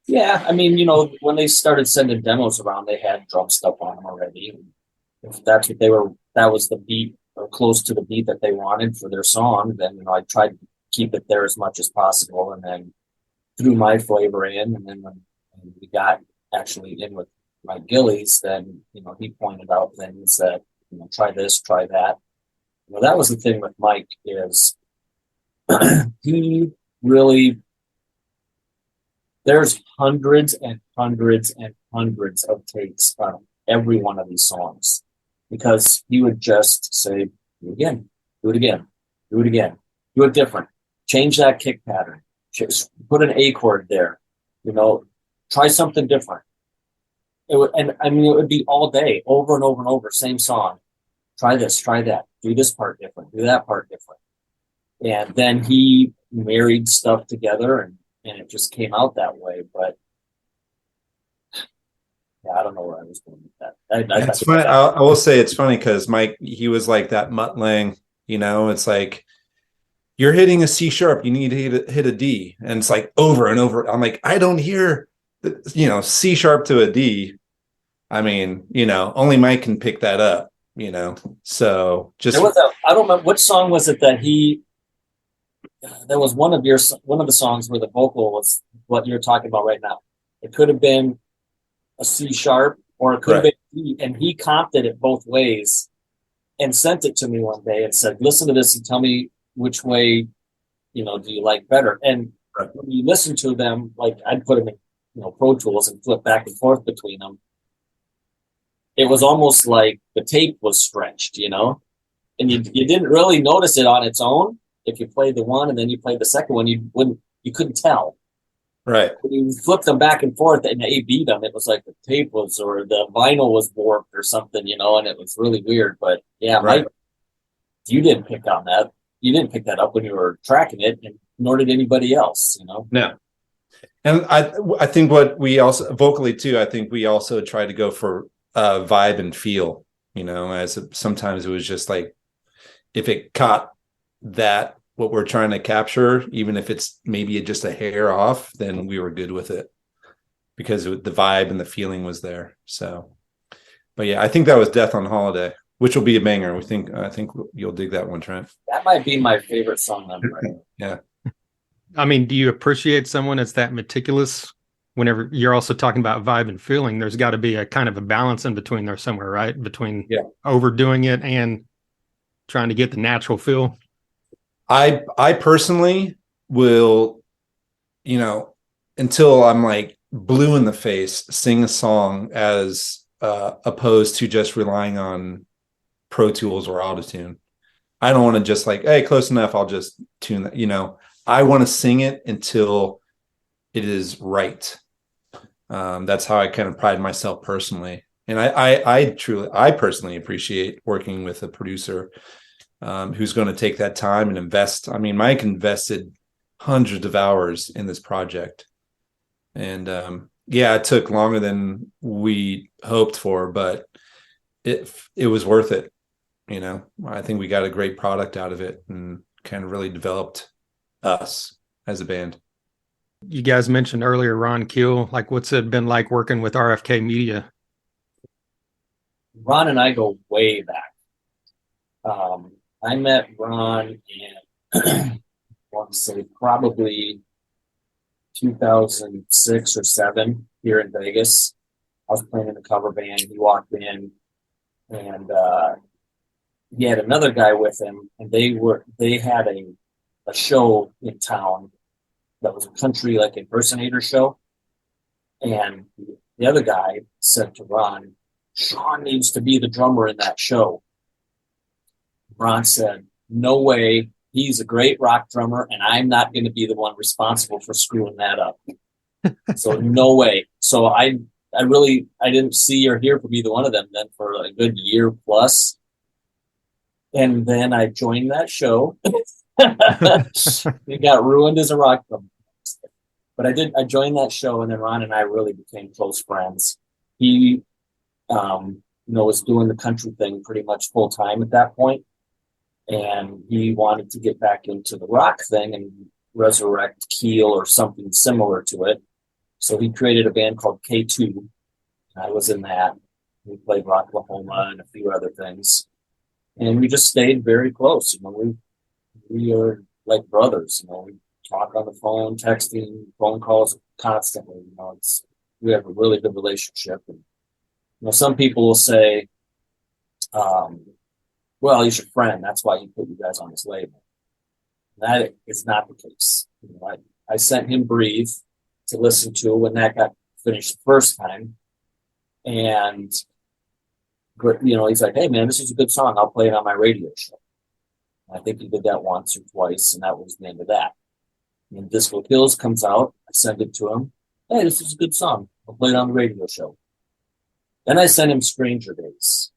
Yeah, I mean, you know, when they started sending demos around, they had drum stuff on them already. If that's what that was the beat or close to the beat that they wanted for their song, then, you know, I tried to keep it there as much as possible, and then threw my flavor in. And then when we got actually in with Mike Gillies, then, you know, he pointed out things that, you know, try this, try that. You know, that was the thing with Mike is he really, there's hundreds and hundreds and hundreds of takes on every one of these songs, because he would just say, do it again, do it again, do it again, do it different, change that kick pattern, just put an A chord there, you know, try something different. And I mean, it would be all day, over and over and over, same song. Try this, try that, do this part different, do that part different. And then he married stuff together, and it just came out that way. But yeah, I don't know where I was going with that. it's funny. I will say it's funny because Mike, he was like that Mutt Lange, you know, it's like you're hitting a C sharp, you need to hit a D, and it's like over and over. I'm like, I don't hear C sharp to a D. I mean, only Mike can pick that up, so just I don't remember which song was it that there was one of the songs where the vocal was what you're talking about right now. It could have been a C sharp or it could have right. been D, and he comped it both ways and sent it to me one day and said, listen to this and tell me which way, do you like better? And Right. when you listen to them, like I'd put them in, Pro Tools and flip back and forth between them. It was almost like the tape was stretched, and you didn't really notice it on its own. If you played the one and then you played the second one, you couldn't tell. Right. When you flipped them back and forth and A beat them, it was like the tape was, or the vinyl was warped or something, and it was really weird. But yeah, Right. Mike, you didn't pick on that. You didn't pick that up when you were tracking it, and nor did anybody else, No. And I think what we also vocally too, I think we also tried to go for vibe and feel, sometimes it was just like, if it caught that, what we're trying to capture, even if it's maybe just a hair off, then we were good with it because the vibe and the feeling was there. So, but yeah, I think that was Death on Holiday, which will be a banger. I think you'll dig that one, Trent. That might be my favorite song ever. Yeah. I mean, do you appreciate someone that's that meticulous? Whenever you're also talking about vibe and feeling, there's got to be a kind of a balance in between there somewhere, right? Between overdoing it and trying to get the natural feel. I personally will, until I'm like blue in the face, sing a song as opposed to just relying on Pro Tools or Autotune. I don't want to just like, hey, close enough, I'll just tune that, I want to sing it until it is right. That's how I kind of pride myself personally. And I personally appreciate working with a producer who's going to take that time and invest. I mean, Mike invested hundreds of hours in this project. And it took longer than we hoped for, but it was worth it. I think we got a great product out of it and kind of really developed us as a band. You guys mentioned earlier Ron Keel. Like, what's it been like working with RFK Media? Ron and I go way back. I met Ron in, I want to say probably 2006 or 7 here in Vegas. I was playing in a cover band. He walked in and he had another guy with him, and they had a show in town that was a country like impersonator show. And the other guy said to Ron, Sean needs to be the drummer in that show. Ron said, no way. He's a great rock drummer, and I'm not going to be the one responsible for screwing that up. So no way. So I didn't see or hear from either one of them then for a good year plus. And then I joined that show. It got ruined as a rock drummer. But I joined that show, and then Ron and I really became close friends. He, was doing the country thing pretty much full time at that point. And he wanted to get back into the rock thing and resurrect Keel or something similar to it. So he created a band called K2. I was in that. We played Rocklahoma and a few other things. And we just stayed very close. We are like brothers. We talk on the phone, texting, phone calls constantly. We have a really good relationship. And some people will say, well, he's your friend. That's why he put you guys on his label. That is not the case. I sent him Breathe to listen to when that got finished the first time. And, he's like, hey, man, this is a good song. I'll play it on my radio show. And I think he did that once or twice, and that was the end of that. When Disco Kills comes out, I send it to him. Hey, this is a good song. I'll play it on the radio show. Then I sent him Stranger Days.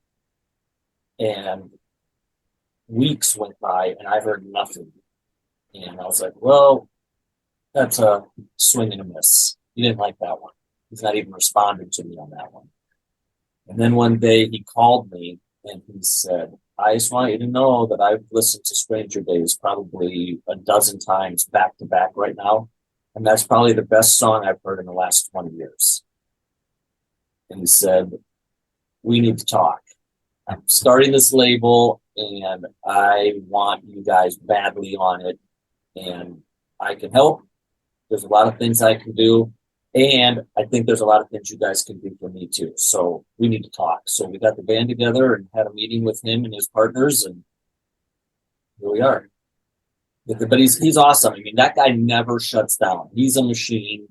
And weeks went by, and I heard nothing. And I was like, well, that's a swing and a miss. He didn't like that one. He's not even responding to me on that one. And then one day he called me and he said, I just want you to know that I've listened to Stranger Days probably a dozen times back to back right now. and that's probably the best song I've heard in the last 20 years. And he said, we need to talk. I'm starting this label and I want you guys badly on it, and I can help. There's a lot of things I can do. And I think there's a lot of things you guys can do for me too. So we need to talk. So we got the band together and had a meeting with him and his partners, and here we are. But he's awesome. I mean, that guy never shuts down. He's a machine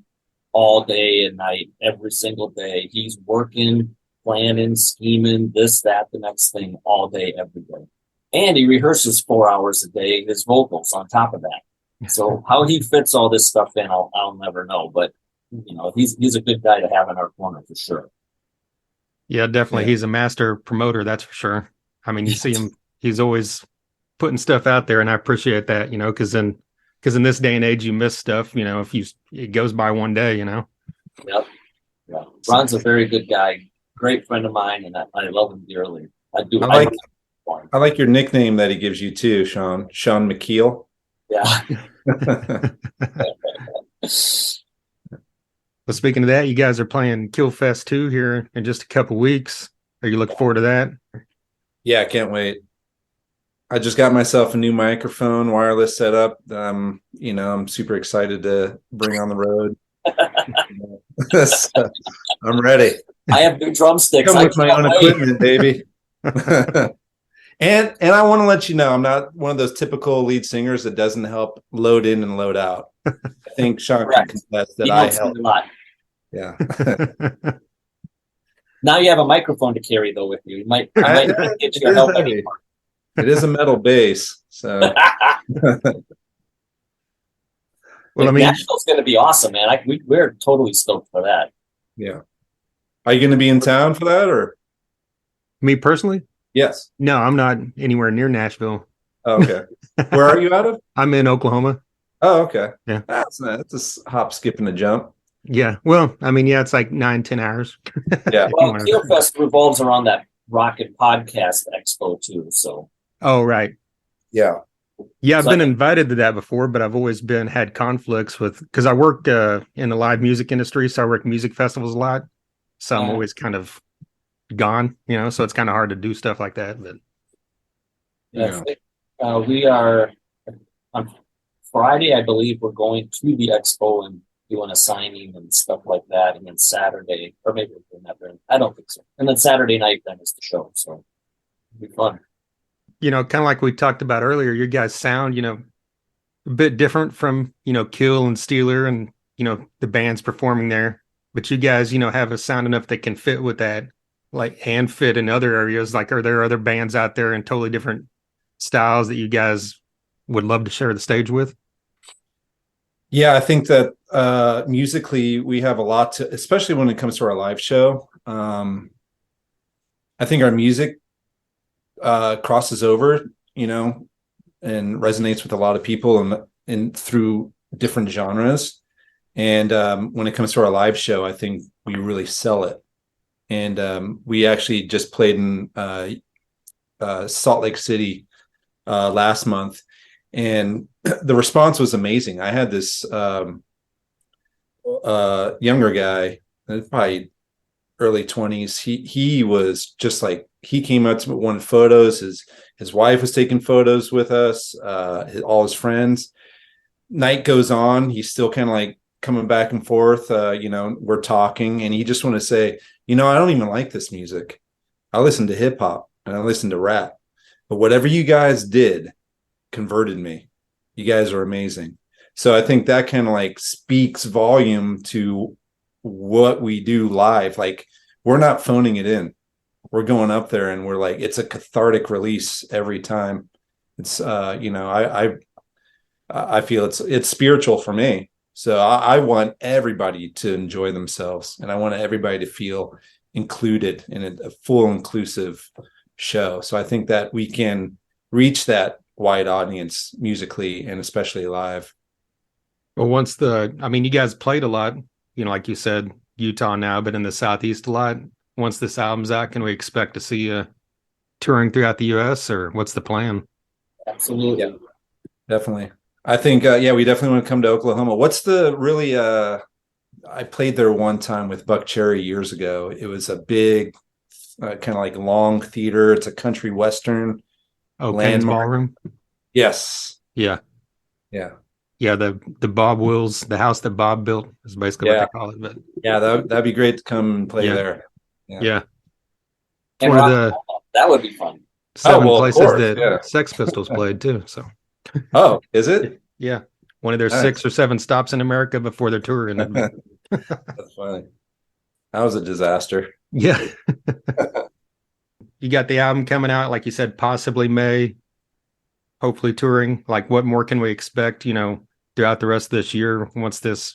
all day and night, every single day. He's working, planning, scheming, this, that, the next thing all day, every day. And he rehearses 4 hours a day, his vocals on top of that. So how he fits all this stuff in, I'll never know. But you know, he's a good guy to have in our corner for sure. Yeah, definitely. Yeah. He's a master promoter, that's for sure. I mean, you see him, he's always putting stuff out there, and I appreciate that, you know, because in this day and age, you miss stuff, you know, if it goes by one day, you know. Yep. Yeah. Ron's a very good guy, great friend of mine, and I love him dearly. I do. I like your nickname that he gives you too, Sean McKeel. Yeah. Well, speaking of that, you guys are playing Killfest 2 here in just a couple weeks. Are you looking forward to that? Yeah, I can't wait. I just got myself a new microphone, wireless setup. You know, I'm super excited to bring on the road. So, I'm ready. I have new drumsticks. Come with my own equipment, baby. And I want to let you know, I'm not one of those typical lead singers that doesn't help load in and load out. I think Sean can confess that I help. A lot. Yeah. Now you have a microphone to carry though with you. I might get you help anymore. It is a metal bass, so. Well, I mean, Nashville's going to be awesome, man. We're totally stoked for that. Yeah. Are you going to be in town for that, or? Me personally? Yes. No, I'm not anywhere near Nashville. Oh, okay. Where are you out of? I'm in Oklahoma. Oh, okay. Yeah. That's a hop, skip, and a jump. Yeah. Well, I mean, yeah, it's like 9-10 hours. Yeah. Well, Killfest revolves around that Rocket Podcast Expo too. So. Oh, right. Yeah. Yeah, I've been invited to that before, but I've always had conflicts because I worked in the live music industry, so I work music festivals a lot. So I'm always kind of gone, you know, so it's kind of hard to do stuff like that. But we are on Friday, I believe we're going to the expo and doing a signing and stuff like that, and then Saturday, or maybe we're doing that during, I don't think so. And then Saturday night then is the show, so it'll be fun. You know, kind of like we talked about earlier, your guys sound, you know, a bit different from, you know, Kill and Steeler and, you know, the bands performing there. But you guys, you know, have a sound enough that can fit with that, like, and fit in other areas. Like, are there other bands out there in totally different styles that you guys would love to share the stage with? Yeah, I think that musically we have a lot to, especially when it comes to our live show. I think our music crosses over, you know, and resonates with a lot of people and through different genres. And when it comes to our live show, I think we really sell it. And we actually just played in Salt Lake City last month, and the response was amazing. I had this younger guy, probably early 20s. He was just like, he came up to me, wanted photos. His wife was taking photos with us, all his friends. Night goes on, he's still kind of like coming back and forth. You know, we're talking, and he just want to say, you know, I don't even like this music. I listen to hip hop and I listen to rap, but whatever you guys did converted me. You guys are amazing. So I think that kind of like speaks volume to what we do live. Like, we're not phoning it in. We're going up there and we're like, it's a cathartic release every time. It's you know, I feel it's spiritual for me. So I want everybody to enjoy themselves, and I want everybody to feel included in a full inclusive show. So I think that we can reach that wide audience musically and especially live. Well, I mean, you guys played a lot, you know, like you said, Utah now, but in the Southeast a lot. Once this album's out, can we expect to see you touring throughout the US, or what's the plan? Absolutely. Yeah, definitely. I think, yeah, we definitely want to come to Oklahoma. What's the really, I played there one time with Buck Cherry years ago. It was a big, kind of like long theater. It's a country western Oh, Ken's landmark. Ballroom. Yes. Yeah. Yeah. Yeah. The Bob Wills, the house that Bob built is basically what Yeah. they call it. But Yeah. That'd be great to come and play yeah. there. Yeah. Yeah. It's And one of rock and the roll, that would be fun. 7 well, of places course. that Yeah. Sex Pistols played too. So Oh, is it? yeah. One of their Nice. 6 or 7 stops in America before their tour. And That's funny. That was a disaster. yeah. You got the album coming out, like you said, possibly May, hopefully touring. Like, what more can we expect, throughout the rest of this year once this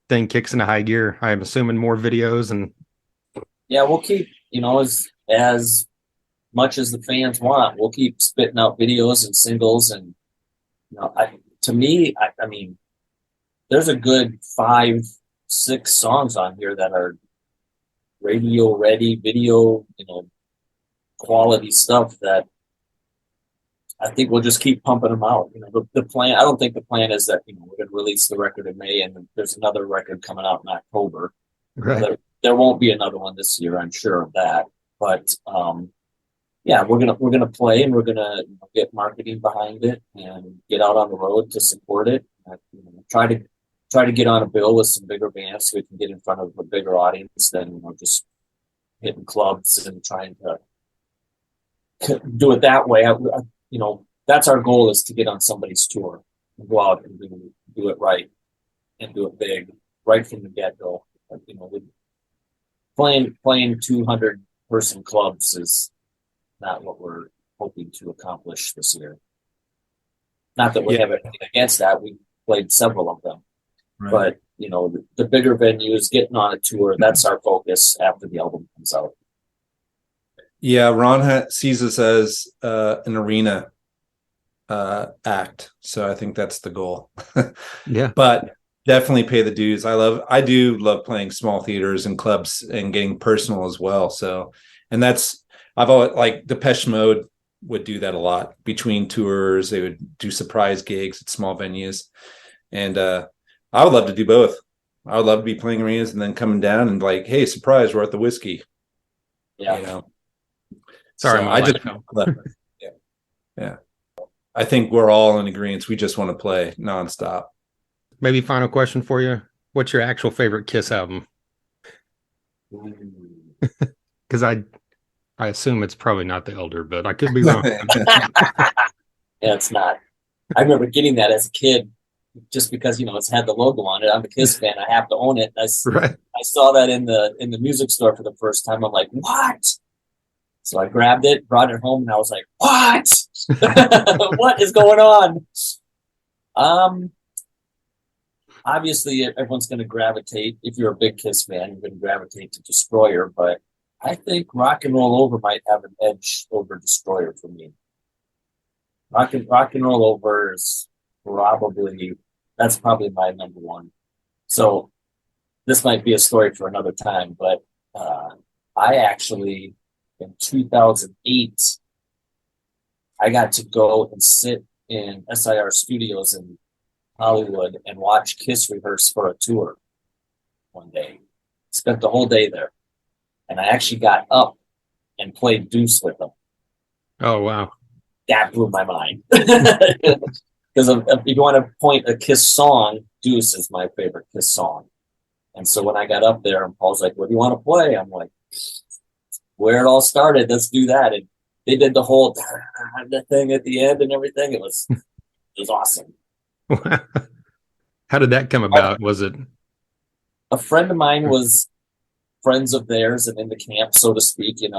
thing kicks into high gear? I'm assuming more videos and Yeah, we'll keep, as much as the fans want, we'll keep spitting out videos and singles. And, I mean, there's a good 5, 6 songs on here that are radio ready, video, quality stuff that I think we'll just keep pumping them out. The plan, I don't think the plan is that, we're going to release the record in May and there's another record coming out in October. right. There won't be another one this year, I'm sure of that. But yeah, we're gonna play and we're gonna get marketing behind it and get out on the road to support it. Try to get on a bill with some bigger bands so we can get in front of a bigger audience than just hitting clubs and trying to do it that way. That's our goal, is to get on somebody's tour and go out and do it right and do it big right from the get-go. Playing 200-person clubs is not what we're hoping to accomplish this year. Not that we have anything against that. We played several of them. Right. But, the bigger venues, getting on a tour, that's our focus after the album comes out. Yeah, Ron sees us as an arena act. So I think that's the goal. Yeah. But definitely pay the dues. I do love playing small theaters and clubs and getting personal as well. So, and I've always, like, Depeche Mode would do that a lot between tours. They would do surprise gigs at small venues. And I would love to do both. I would love to be playing arenas and then coming down and like, hey, surprise, we're at the Whiskey. Yeah. Sorry, so yeah. I think we're all in agreement. We just want to play nonstop. Maybe final question for you. What's your actual favorite Kiss album? Because I assume it's probably not The Elder, but I could be wrong. Yeah, it's not. I remember getting that as a kid just because, it's had the logo on it. I'm a Kiss fan. I have to own it. I saw that in the music store for the first time. I'm like, what? So I grabbed it, brought it home, and I was like, what? What is going on? Obviously, everyone's going to gravitate. If you're a big Kiss fan, you're going to gravitate to Destroyer. But I think Rock and Roll Over might have an edge over Destroyer for me. Rock and Roll Over is that's probably my number one. So this might be a story for another time. But I actually, in 2008, I got to go and sit in SIR Studios in Hollywood and watch Kiss rehearse for a tour one day. Spent the whole day there. And I actually got up and played Deuce with them. Oh, wow. That blew my mind. Because if you want to point a Kiss song, Deuce is my favorite Kiss song. And so when I got up there and Paul's like, what do you want to play? I'm like, where it all started, let's do that. And they did the whole thing at the end and everything. It was awesome. How did that come about? Was it a friend of mine was friends of theirs and in the camp, so to speak, and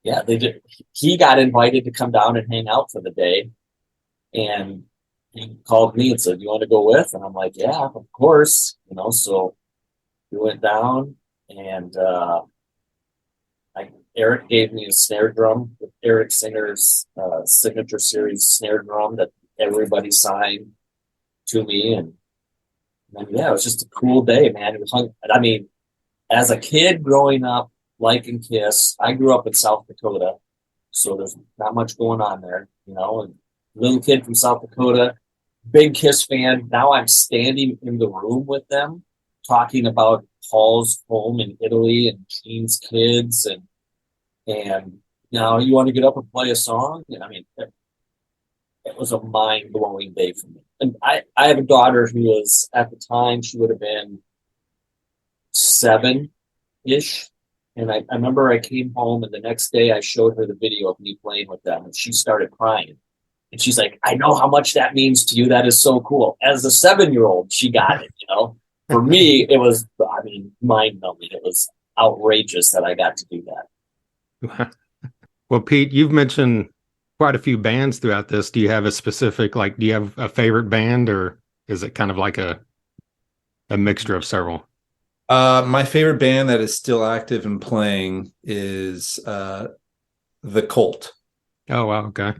yeah, they did. He got invited to come down and hang out for the day, and he called me and said, "You want to go with?" And I'm like, "Yeah, of course." So we went down, and Eric gave me a snare drum with Eric Singer's signature series snare drum that everybody signed to me, and yeah, it was just a cool day, man. It was as a kid growing up liking Kiss, I grew up in South Dakota, so there's not much going on there, and little kid from South Dakota, big Kiss fan. Now I'm standing in the room with them talking about Paul's home in Italy and Gene's kids and now you want to get up and play a song? I mean, it was a mind blowing day for me. And I have a daughter who was at the time she would have been 7-ish. And I remember I came home and the next day I showed her the video of me playing with them and she started crying. And she's like, I know how much that means to you. That is so cool. As a 7-year-old, she got it, you know. For me, it was, I mean, mind-numbing. It was outrageous that I got to do that. Well, Pete, you've mentioned quite a few bands throughout this. Do you have a specific, like, do you have a favorite band, or is it kind of like a mixture of several? My favorite band that is still active and playing is The Cult. Oh, wow. Okay.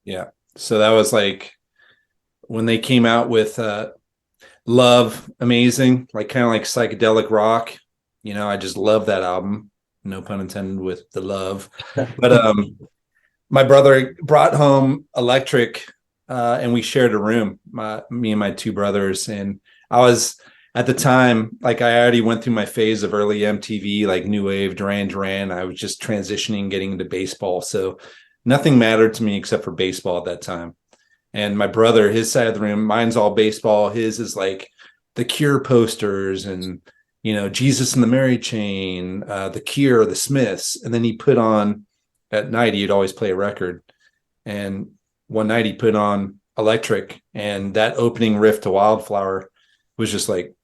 Yeah. So that was like when they came out with Love, amazing, like kind of like psychedelic rock. You know, I just love that album. No pun intended with the love. But my brother brought home Electric and we shared a room, me and my two brothers. And I was at the time, like I already went through my phase of early MTV, like New Wave, Duran Duran. I was just transitioning, getting into baseball. So nothing mattered to me except for baseball at that time. And my brother, his side of the room, mine's all baseball. His is like the Cure posters and, you know, Jesus and the Mary Chain, the Cure, the Smiths. And then he put on, at night, he'd always play a record. And one night he put on Electric, and that opening riff to Wildflower was just like,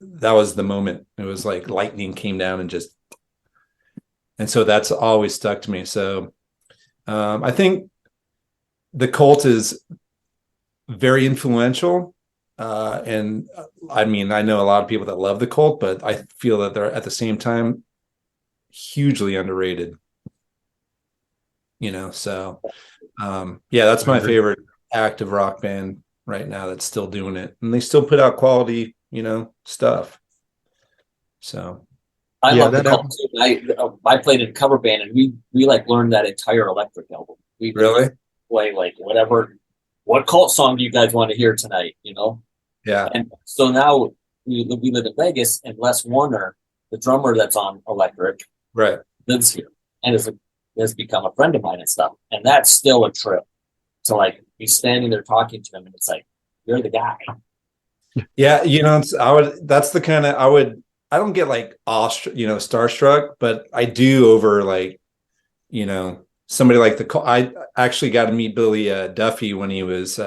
that was the moment. It was like lightning came down and so that's always stuck to me. So I think the Cult is very influential. And I mean, I know a lot of people that love the Cult, but I feel that they're at the same time hugely underrated. You know, so yeah, that's my favorite active rock band right now that's still doing it. And they still put out quality, you know, stuff. So I Yeah, love the that Cult too. I played in a cover band and we like learned that entire Electric album. We really? play like what Cult song do you guys want to hear tonight, you know? Yeah. And so now we live in Vegas, and Les Warner, the drummer that's on Electric, Right. lives here and has become a friend of mine and stuff. And that's still a trip to like be standing there talking to him, and it's like, you're the guy. Yeah, you know, that's the kind of I don't get like starstruck, but I do over like, you know, somebody like I actually got to meet Billy Duffy when he was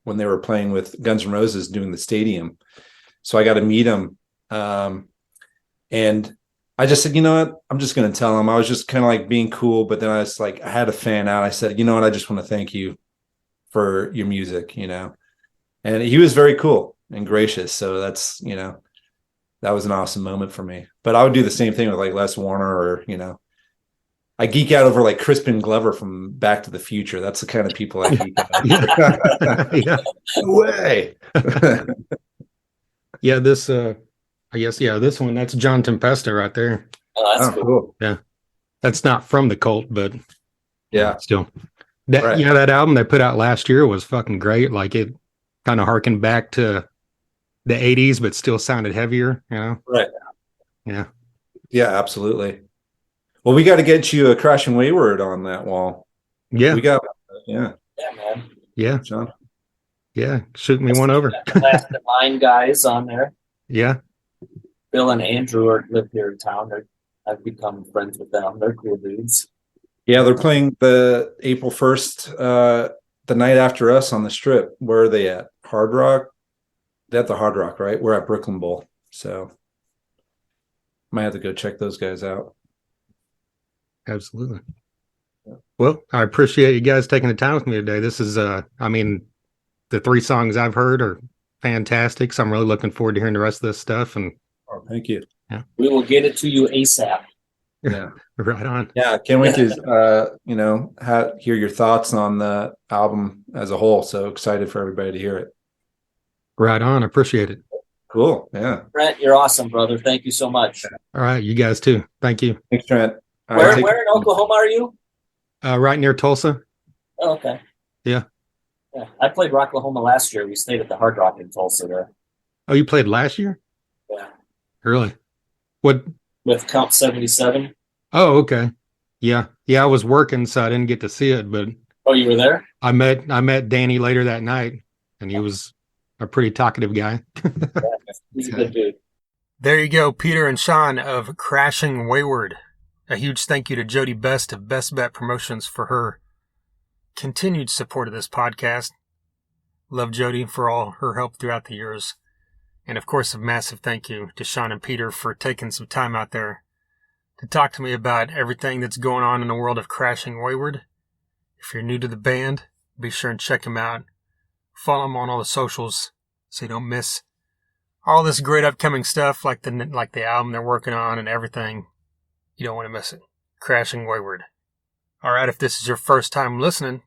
when they were playing with Guns N' Roses doing the stadium. So I got to meet him. And I just said, you know what, I'm just going to tell him. I was just kind of like being cool, but then I was like, I had a fan out. I said, you know what, I just want to thank you for your music, you know. And he was very cool and gracious. So that's, you know, that was an awesome moment for me. But I would do the same thing with like Les Warner, or, you know, I geek out over like Crispin Glover from Back to the Future. That's the kind of people I geek out. Yeah. No way. Yeah, this I guess, yeah, this one, that's John Tempesta right there. Oh, that's cool. Yeah. That's not from the Cult, but Yeah. still. That Right. that album they put out last year was fucking great. Like, it kind of harkened back to the 80s, but still sounded heavier, you know? Right. Yeah. Yeah, absolutely. Well, we got to get you a Crashing Wayward on that wall. Yeah. Yeah. Yeah, man. Yeah. John. Yeah. Shoot me one over. Last of Mine guys on there. Yeah. Bill and Andrew live here in town. I've become friends with them. They're cool dudes. Yeah, they're playing the April 1st, the night after us on the Strip. Where are they at? Hard Rock? They're at the Hard Rock, right? We're at Brooklyn Bowl. So might have to go check those guys out. Absolutely. Well, I appreciate you guys taking the time with me today. This is, I mean, the 3 songs I've heard are fantastic. So I'm really looking forward to hearing the rest of this stuff. And Oh, thank you. We will get it to you ASAP. Yeah. right on. Yeah, can't wait to you know, hear your thoughts on the album as a whole. So excited for everybody to hear it. Right on. I appreciate it. Cool. Yeah. Brent, you're awesome, brother. Thank you so much. All right. You guys too. Thank you. Thanks, Trent. All right, Where in Oklahoma are you? Right near Tulsa. Oh, okay. Yeah. Yeah, I played Rocklahoma last year. We stayed at the Hard Rock in Tulsa there. Oh, you played last year? Yeah, Really? What? with Count 77. Oh, okay. Yeah. Yeah, I was working, so I didn't get to see it, but Oh, you were there? I met Danny later that night, and he was a pretty talkative guy. Yeah, he's a good dude. There you go, Peter and Sean of Crashing Wayward. A huge thank you to Jody Best of Best Bet Promotions for her continued support of this podcast. Love Jody for all her help throughout the years. And of course, a massive thank you to Sean and Peter for taking some time out there to talk to me about everything that's going on in the world of Crashing Wayward. If you're new to the band, be sure and check them out. Follow them on all the socials so you don't miss all this great upcoming stuff like the album they're working on and everything. You don't want to miss it. Crashing Wayward. All right, if this is your first time listening,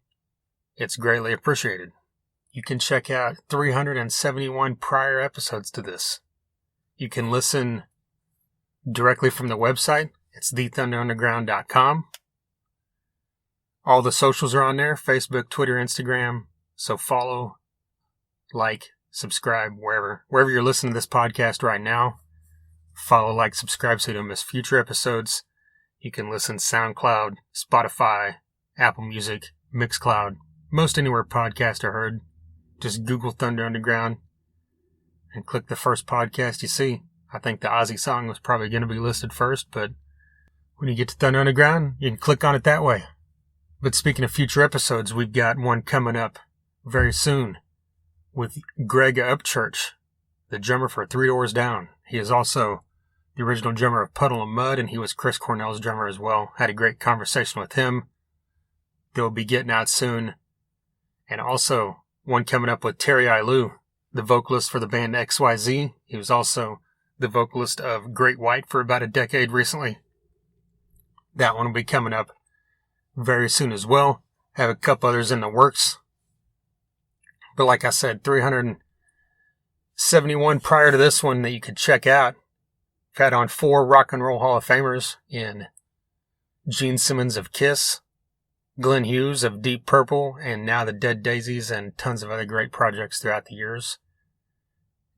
it's greatly appreciated. You can check out 371 prior episodes to this. You can listen directly from the website. It's thethunderunderground.com. All the socials are on there, Facebook, Twitter, Instagram. So follow, like, subscribe, wherever you're listening to this podcast right now. Follow, like, subscribe so you don't miss future episodes. You can listen SoundCloud, Spotify, Apple Music, Mixcloud, most anywhere podcasts are heard. Just Google Thunder Underground and click the first podcast you see. I think the Ozzy song was probably going to be listed first, but when you get to Thunder Underground, you can click on it that way. But speaking of future episodes, we've got one coming up very soon with Greg Upchurch, the drummer for Three Doors Down. He is also the original drummer of Puddle of Mud, and he was Chris Cornell's drummer as well. Had a great conversation with him. They'll be getting out soon. And also one coming up with Terry Ilou, the vocalist for the band XYZ. He was also the vocalist of Great White for about a decade recently. That one will be coming up very soon as well. Have a couple others in the works. But like I said, 371 prior to this one that you could check out. I've had on 4 Rock and Roll Hall of Famers in Gene Simmons of Kiss, Glenn Hughes of Deep Purple, and now the Dead Daisies, and tons of other great projects throughout the years.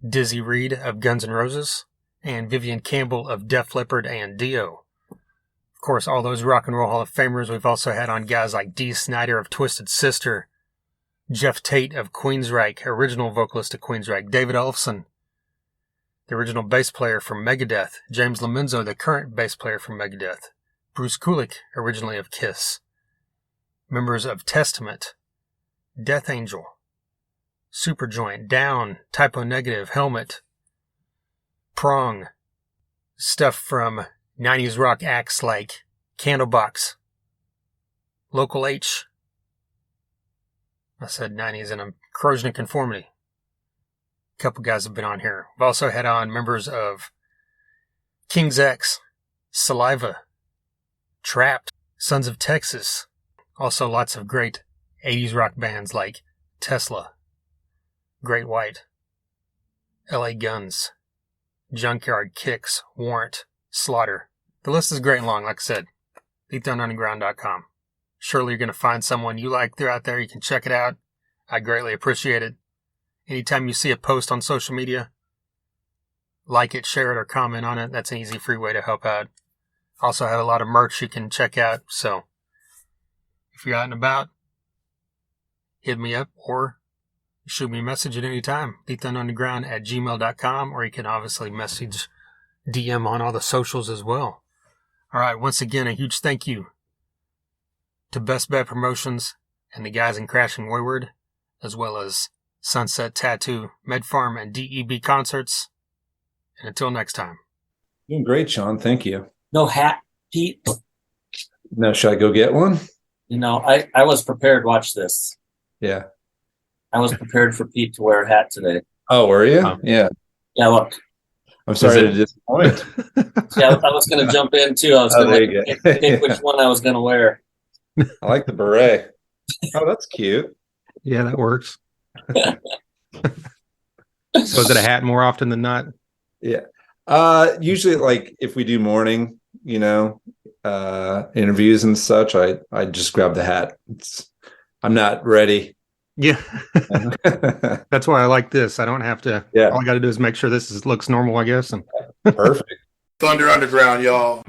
Dizzy Reed of Guns N' Roses, and Vivian Campbell of Def Leppard and Dio. Of course, all those Rock and Roll Hall of Famers. We've also had on guys like Dee Snider of Twisted Sister, Jeff Tate of Queensryche, original vocalist of Queensryche, David Ellefson, the original bass player from Megadeth, James Lomenzo, the current bass player from Megadeth, Bruce Kulick, originally of Kiss, members of Testament, Death Angel, Superjoint, Down, Typo Negative, Helmet, Prong, stuff from 90s rock acts like Candlebox, Local H. I said 90s and I'm Corrosion and Conformity. A couple guys have been on here. We've also had on members of King's X, Saliva, Trapped, Sons of Texas. Also lots of great 80s rock bands like Tesla, Great White, LA Guns, Junkyard, Kicks, Warrant, Slaughter. The list is great and long, like I said. TheThunderUnderground.com. Surely you're going to find someone you like throughout there. You can check it out. I greatly appreciate it. Anytime you see a post on social media, like it, share it, or comment on it. That's an easy, free way to help out. Also have a lot of merch you can check out. So if you're out and about, hit me up or shoot me a message at any time. thethunderunderground@gmail.com, or you can obviously message DM on all the socials as well. All right, once again, a huge thank you to Best Bet Promotions and the guys in Crashing Wayward, as well as Sunset Tattoo, MedFarm, and DEB Concerts. And until next time. Doing great, Sean. Thank you. No hat, Pete. Now, should I go get one? You know, I was prepared. Watch this. Yeah. I was prepared for Pete to wear a hat today. Oh, were you? Oh. Yeah. Yeah, look. I'm sorry to disappoint. Yeah, I was going to jump in too. I was Oh, going there to you go. pick which one I was going to wear. I like the beret. Oh, that's cute. Yeah, that works. So is it a hat more often than not? Yeah. Usually, like if we do morning, interviews and such, I just grab the hat. I'm not ready Yeah. That's why I like this. I don't have to. Yeah. All I got to do is make sure looks normal, I guess. And Perfect. Thunder Underground, y'all.